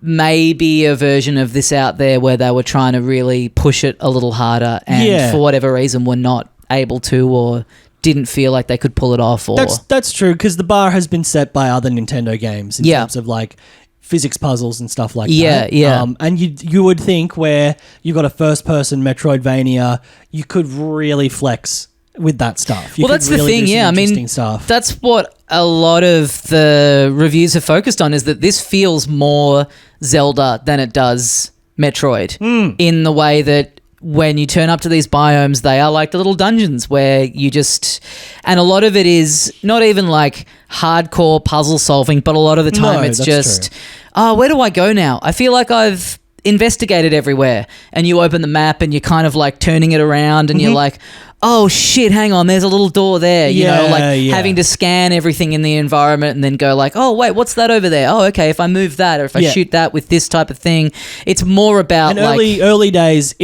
maybe a version of this out there where they were trying to really push it a little harder and for whatever reason were not able to or didn't feel like they could pull it off. Or That's true, because the bar has been set by other Nintendo games in terms of like physics puzzles and stuff like that. And you would think where you got a first-person Metroidvania, you could really flex with that stuff. You that's could really the thing, do some I mean, interesting stuff. that's what a lot of the reviews have focused on, is that this feels more Zelda than it does Metroid in the way that when you turn up to these biomes, they are like the little dungeons where you just... And a lot of it is not even like hardcore puzzle solving, but a lot of the time it's just, where do I go now? I feel like I've investigated everywhere. And you open the map and you're kind of like turning it around and you're like, oh shit, hang on, there's a little door there. You know, like having to scan everything in the environment and then go like, oh wait, what's that over there? Oh, okay, if I move that or if I shoot that with this type of thing, it's more about early days,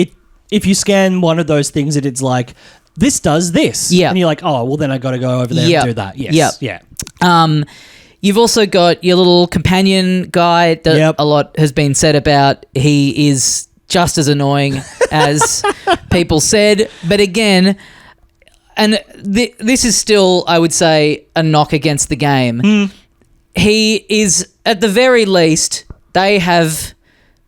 if you scan one of those things, it's like, this does this. Yeah. And you're like, oh, well, then I got to go over there and do that. Yes. Yeah. You've also got your little companion guy that a lot has been said about. He is just as annoying as people said. But again, and this is still, I would say, a knock against the game. He is, at the very least, they have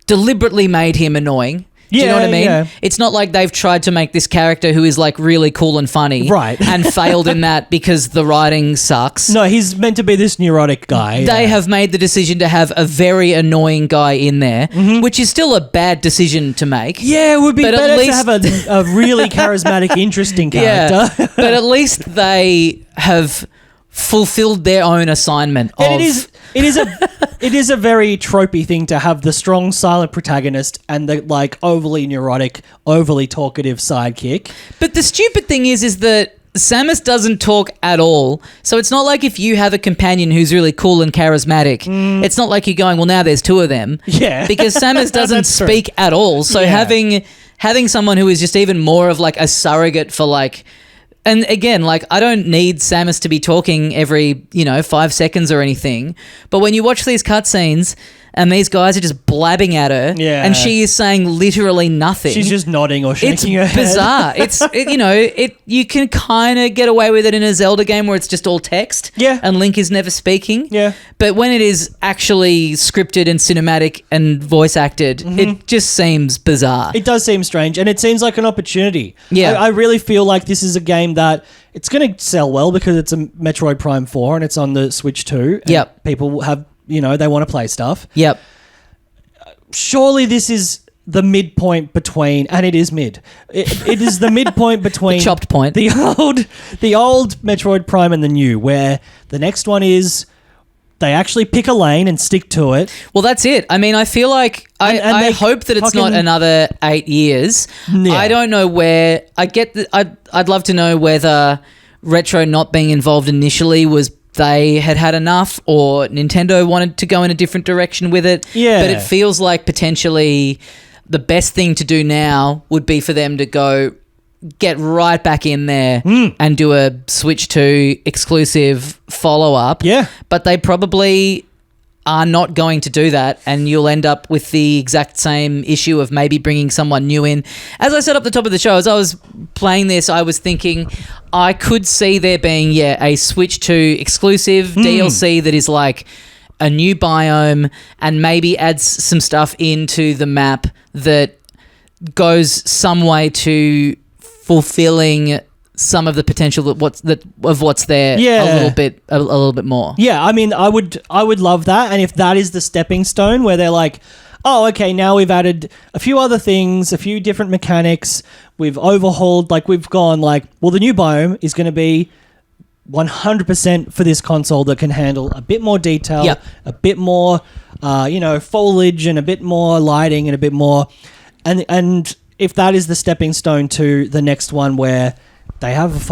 deliberately made him annoying. Do you know what I mean? Yeah. It's not like they've tried to make this character who is like really cool and funny, right? And failed in that because the writing sucks. No, he's meant to be this neurotic guy. They have made the decision to have a very annoying guy in there, which is still a bad decision to make. Yeah, it would be better to have a really charismatic, interesting character. Yeah, but at least they have fulfilled their own assignment. And it is a very tropey thing to have the strong silent protagonist and the like overly neurotic, overly talkative sidekick. But the stupid thing is that Samus doesn't talk at all. So it's not like if you have a companion who's really cool and charismatic, it's not like you're going, well, now there's two of them. Yeah. Because Samus doesn't speak at all. So having someone who is just even more of like a surrogate for like... And again, like, I don't need Samus to be talking every, 5 seconds or anything. But when you watch these cutscenes and these guys are just blabbing at her and she is saying literally nothing. She's just nodding or shaking her head. It's bizarre. You can kind of get away with it in a Zelda game where it's just all text and Link is never speaking. Yeah. But when it is actually scripted and cinematic and voice acted, it just seems bizarre. It does seem strange, and it seems like an opportunity. Yeah. I really feel like this is a game that it's going to sell well because it's a Metroid Prime 4 and it's on the Switch 2. Yep. People have... they want to play stuff. Yep. Surely this is the midpoint between, and it is mid. It is the midpoint between the chopped point. The old Metroid Prime and the new, where the next one is they actually pick a lane and stick to it. Well, that's it. I mean, I feel like I hope that it's not another 8 years. Yeah. I don't know where. I'd love to know whether Retro not being involved initially was they had enough or Nintendo wanted to go in a different direction with it. Yeah. But it feels like potentially the best thing to do now would be for them to go get right back in there and do a Switch 2 exclusive follow-up. Yeah. But they probably are not going to do that, and you'll end up with the exact same issue of maybe bringing someone new in. As I said up the top of the show, as I was playing this, I was thinking I could see there being, a Switch 2 exclusive DLC that is like a new biome and maybe adds some stuff into the map that goes some way to fulfilling some of the potential of what's there a little bit more. Yeah, I mean, I would love that, and if that is the stepping stone where they're like, oh, okay, now we've added a few other things, a few different mechanics, we've overhauled, like we've gone like, well, the new biome is going to be 100% for this console that can handle a bit more detail, a bit more, foliage and a bit more lighting and a bit more, and if that is the stepping stone to the next one where they have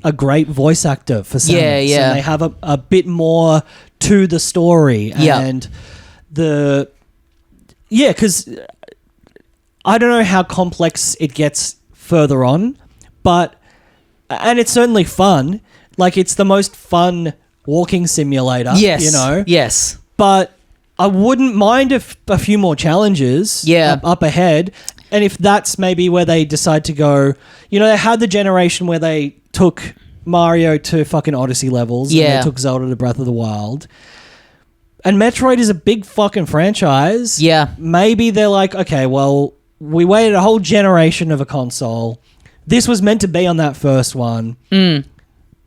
a great voice actor for Samus. Yeah. And they have a bit more to the story. Yeah. And because I don't know how complex it gets further on, and it's certainly fun. Like, it's the most fun walking simulator, Yes. you know? Yes. But I wouldn't mind a few more challenges up ahead. And if that's maybe where they decide to go, you know, they had the generation where they took Mario to fucking Odyssey levels. Yeah. And they took Zelda to Breath of the Wild. And Metroid is a big fucking franchise. Yeah. Maybe they're like, okay, well, we waited a whole generation of a console. This was meant to be on that first one.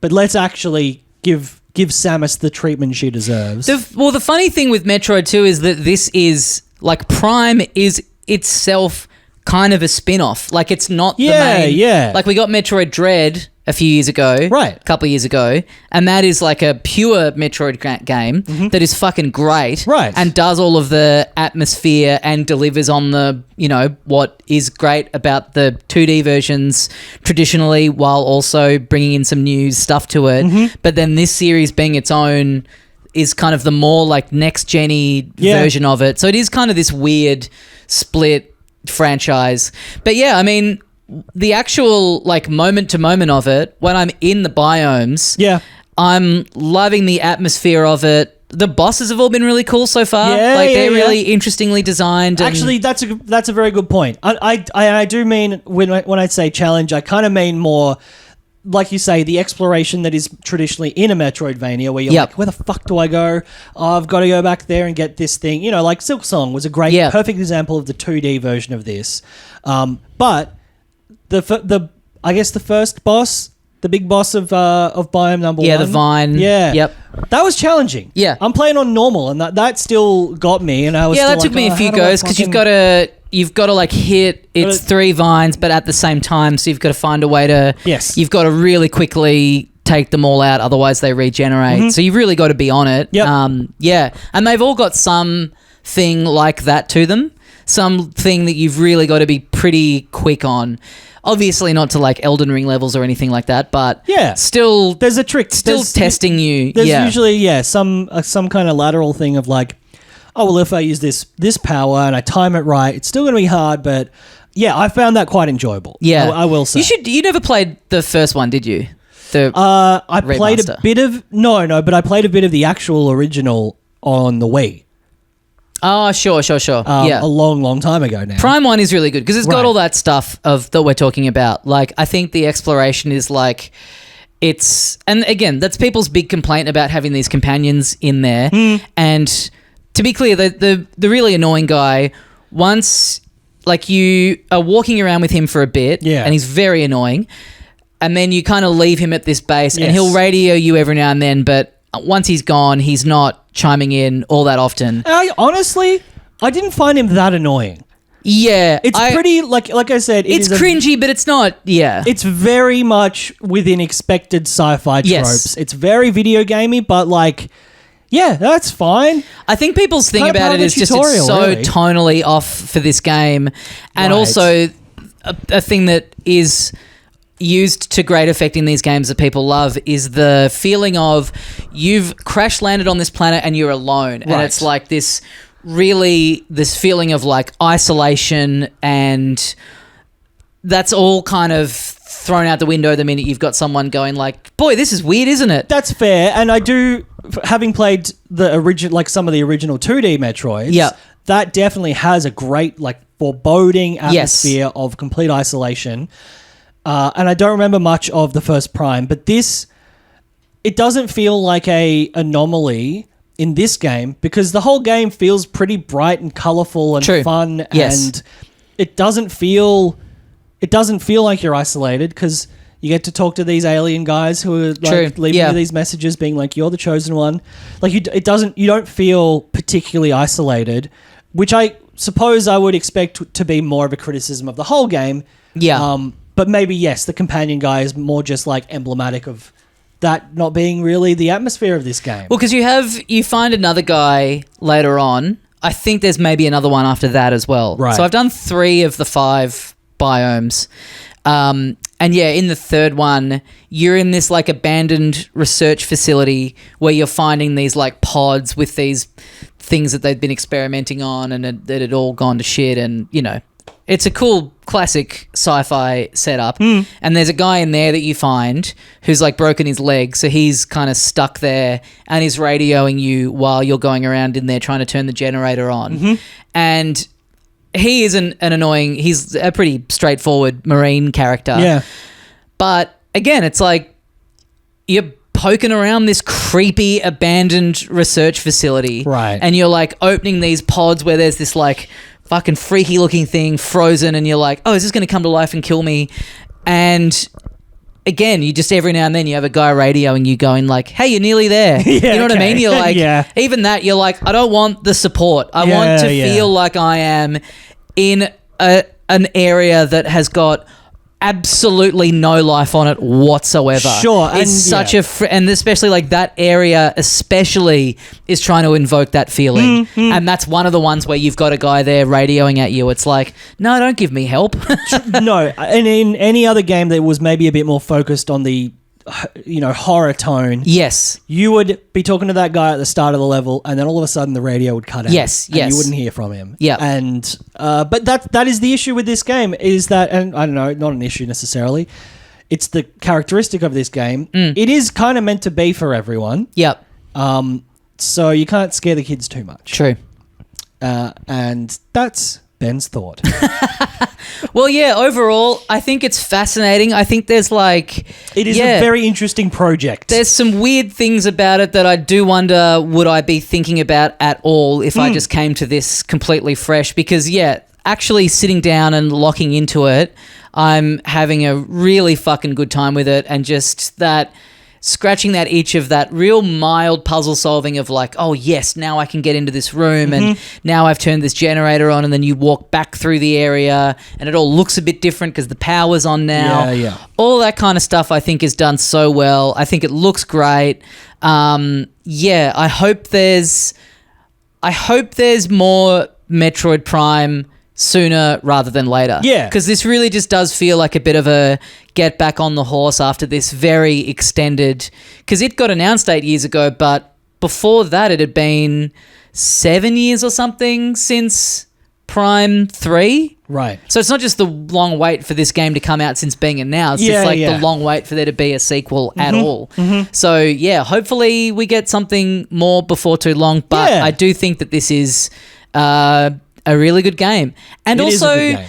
But let's actually give Samus the treatment she deserves. The funny thing with Metroid 2 is that this is, like, Prime is itself kind of a spin-off. Like, it's not the main... Yeah. Like, we got Metroid Dread a few years ago. Right. A couple of years ago. And that is, like, a pure Metroid game that is fucking great. Right. And does all of the atmosphere and delivers on the, you know, what is great about the 2D versions traditionally, while also bringing in some new stuff to it. But then this series being its own is kind of the more, like, next-gen-y version of it. So it is kind of this weird split franchise. But yeah, I mean, the actual, like, moment to moment of it, when I'm in the biomes, I'm loving the atmosphere of it. The bosses have all been really cool so far. They're really interestingly designed. Actually, that's a very good point. I do mean, when I say challenge, I kind of mean more, like you say, the exploration that is traditionally in a Metroidvania, where you're like, where the fuck do I go? Oh, I've got to go back there and get this thing. You know, like Silk Song was a great, perfect example of the 2D version of this. But I guess the first boss, the big boss of biome number 1. Yeah, the Vine. Yeah. Yep. That was challenging. Yeah. I'm playing on normal, and that still got me, and I was that took me a few goes, because you've got to like hit its 3 vines, but at the same time, so you've got to find a way to... Yes. You've got to really quickly take them all out, otherwise they regenerate. So you've really got to be on it. Yep. And they've all got something like that to them. Something that you've really got to be pretty quick on. Obviously not to like Elden Ring levels or anything like that, but still... There's a trick. Still testing you. There's usually, some kind of lateral thing of like, oh, well, if I use this power and I time it right, it's still going to be hard, but yeah, I found that quite enjoyable. Yeah. I will say. You never played the first one, did you? I played a bit of... No, but I played a bit of the actual original on the Wii. Oh, sure. A long time ago now. Prime 1 is really good because it's got all that stuff that we're talking about. Like, I think the exploration is like... And again, that's people's big complaint about having these companions in there. And to be clear, the really annoying guy, once like you are walking around with him for a bit, and he's very annoying, and then you kind of leave him at this base, and he'll radio you every now and then, but once he's gone, he's not chiming in all that often. Honestly, I didn't find him that annoying. Yeah. It's pretty, like I said... It's cringy, but it's not, It's very much within expected sci-fi tropes. It's very video gamey, but like... Yeah, that's fine. I think people's thing about it is just it's so tonally off for this game. And also a thing that is used to great effect in these games that people love is the feeling of you've crash landed on this planet and you're alone. And it's like this feeling of like isolation, and that's all kind of thrown out the window the minute you've got someone going like, boy, this is weird, isn't it? That's fair. And I do, having played the original, like some of the original 2D Metroids, that definitely has a great like foreboding atmosphere of complete isolation. And I don't remember much of the first Prime, but it doesn't feel like a anomaly in this game because the whole game feels pretty bright and colourful and fun, and it doesn't feel like you're isolated because you get to talk to these alien guys who are like leaving you these messages being like, you're the chosen one. Like you don't feel particularly isolated, which I suppose I would expect to be more of a criticism of the whole game. Yeah. But maybe, the companion guy is more just like emblematic of that not being really the atmosphere of this game. Well, because you find another guy later on. I think there's maybe another one after that as well. Right. So I've done 3 of the 5 biomes. And yeah, in the third one, you're in this like abandoned research facility where you're finding these like pods with these things that they've been experimenting on, and that had all gone to shit. And you know, it's a cool classic sci-fi setup. And there's a guy in there that you find who's like broken his leg, so he's kind of stuck there, and he's radioing you while you're going around in there trying to turn the generator on. And he is an annoying, he's a pretty straightforward Marine character. Yeah. But again, it's like you're poking around this creepy abandoned research facility. Right. And you're like opening these pods where there's this like fucking freaky looking thing frozen, and you're like, oh, is this going to come to life and kill me? And again, you just every now and then you have a guy radioing you going like, hey, you're nearly there. You know what I mean? You're like, even that, you're like, I don't want the support. I want to feel like I am in an area that has got absolutely no life on it whatsoever. Sure. It's such and especially like that area especially is trying to invoke that feeling. And that's one of the ones where you've got a guy there radioing at you. It's like, no, don't give me help. No. And in any other game that was maybe a bit more focused on the, you know, horror tone. Yes. You would be talking to that guy at the start of the level, and then all of a sudden the radio would cut out. Yes. And you wouldn't hear from him. Yeah. And but that is the issue with this game, is that, and I don't know, not an issue necessarily. It's the characteristic of this game. It is kind of meant to be for everyone. Yep. So you can't scare the kids too much. True. And that's Ben's thought. Well, yeah, overall, I think it's fascinating. I think there's like... It is a very interesting project. There's some weird things about it that I do wonder, would I be thinking about at all if I just came to this completely fresh? Because, yeah, actually sitting down and locking into it, I'm having a really fucking good time with it, and just that... scratching that itch of that real mild puzzle solving of like, oh yes, now I can get into this room, and now I've turned this generator on, and then you walk back through the area and it all looks a bit different because the power's on now. Yeah. All that kind of stuff I think is done so well. I think it looks great. I hope there's more Metroid Prime sooner rather than later. Yeah. Because this really just does feel like a bit of a get back on the horse after this very extended... Because it got announced 8 years ago, but before that it had been 7 years or something since Prime 3. Right. So it's not just the long wait for this game to come out since being announced. It's like the long wait for there to be a sequel at all. So, yeah, hopefully we get something more before too long. But I do think that this is... a really good game. And also,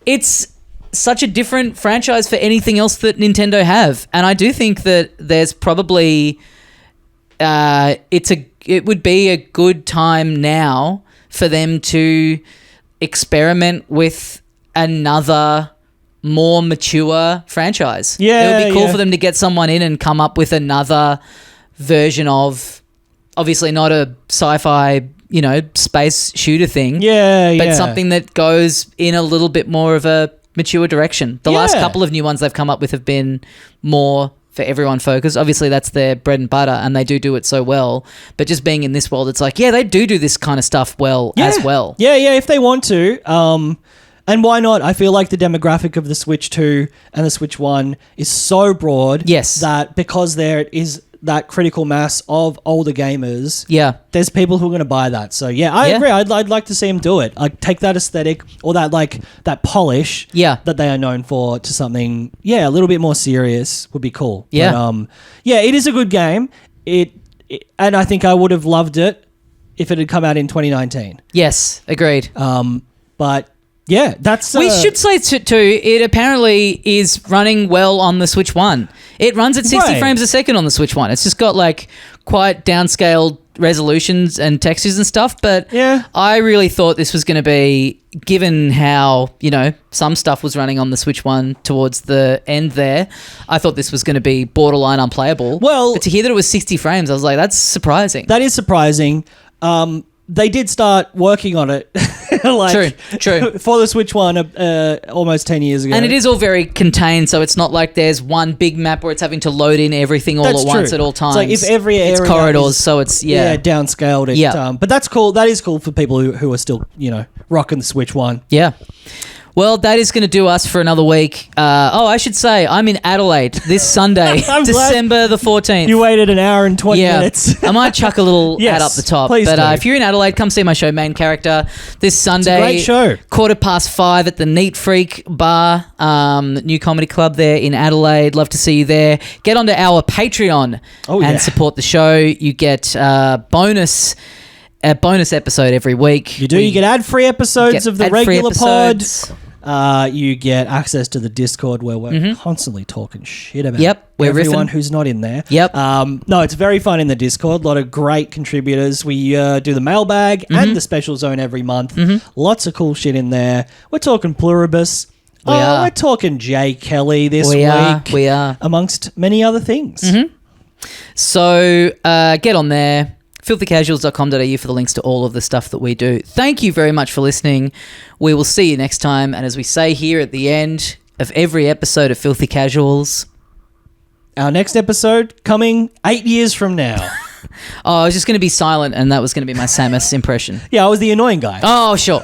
it's such a different franchise for anything else that Nintendo have. And I do think that there's probably it would be a good time now for them to experiment with another more mature franchise. Yeah, it would be cool for them to get someone in and come up with another version of, obviously not a sci-fi, you know, space shooter thing. But something that goes in a little bit more of a mature direction. The last couple of new ones they've come up with have been more for everyone focused. Obviously, that's their bread and butter, and they do it so well. But just being in this world, it's like, yeah, they do this kind of stuff as well. Yeah, if they want to. And why not? I feel like the demographic of the Switch 2 and the Switch 1 is so broad that because there is that critical mass of older gamers, there's people who are going to buy that. So I agree. I'd like to see them do it. I'd take that aesthetic or that polish that they are known for to something a little bit more serious would be cool. But, it is a good game. And I think I would have loved it if it had come out in 2019. Yes, agreed. But yeah, that's... We should say too, it apparently is running well on the Switch 1. It runs at 60 frames a second on the Switch 1. It's just got like quite downscaled resolutions and textures and stuff, but I really thought this was going to be, given how, you know, some stuff was running on the Switch 1 towards the end there, I thought this was going to be borderline unplayable. Well, but to hear that it was 60 frames, I was like, that's surprising. That is surprising. They did start working on it true. for the Switch 1 almost 10 years ago. And it is all very contained, so it's not like there's one big map where it's having to load in everything all at once at all times. It's like if every area it's corridors, so it's downscaled. But that's cool. That is cool for people who are still, you know, rocking the Switch 1. Yeah. Well, that is going to do us for another week. I should say, I'm in Adelaide this Sunday, December the 14th. You waited an hour and 20 minutes. I might chuck a little Yes, ad up the top. please But do. if you're in Adelaide, come see my show, Main Character, this Sunday. great show. 5:15 at the Neat Freak Bar, new comedy club there in Adelaide. Love to see you there. Get onto our Patreon and support the show. You get a bonus episode every week. You do. You get ad-free episodes of the regular pod. episodes. You get access to the Discord where we're constantly talking shit about we're everyone riffing. who's not in there. Yep. No, it's very fun in the Discord. A lot of great contributors. We do the mailbag and the special zone every month. Lots of cool shit in there. We're talking Pluribus. We're talking Jay Kelly this week. We are. Amongst many other things. So get on there. filthycasuals.com.au for the links to all of the stuff that we do. Thank you very much for listening. We will see you next time. And as we say here at the end of every episode of Filthy Casuals, our next episode coming 8 years from now. I was just going to be silent and that was going to be my Samus impression. Yeah, I was the annoying guy. Oh, sure.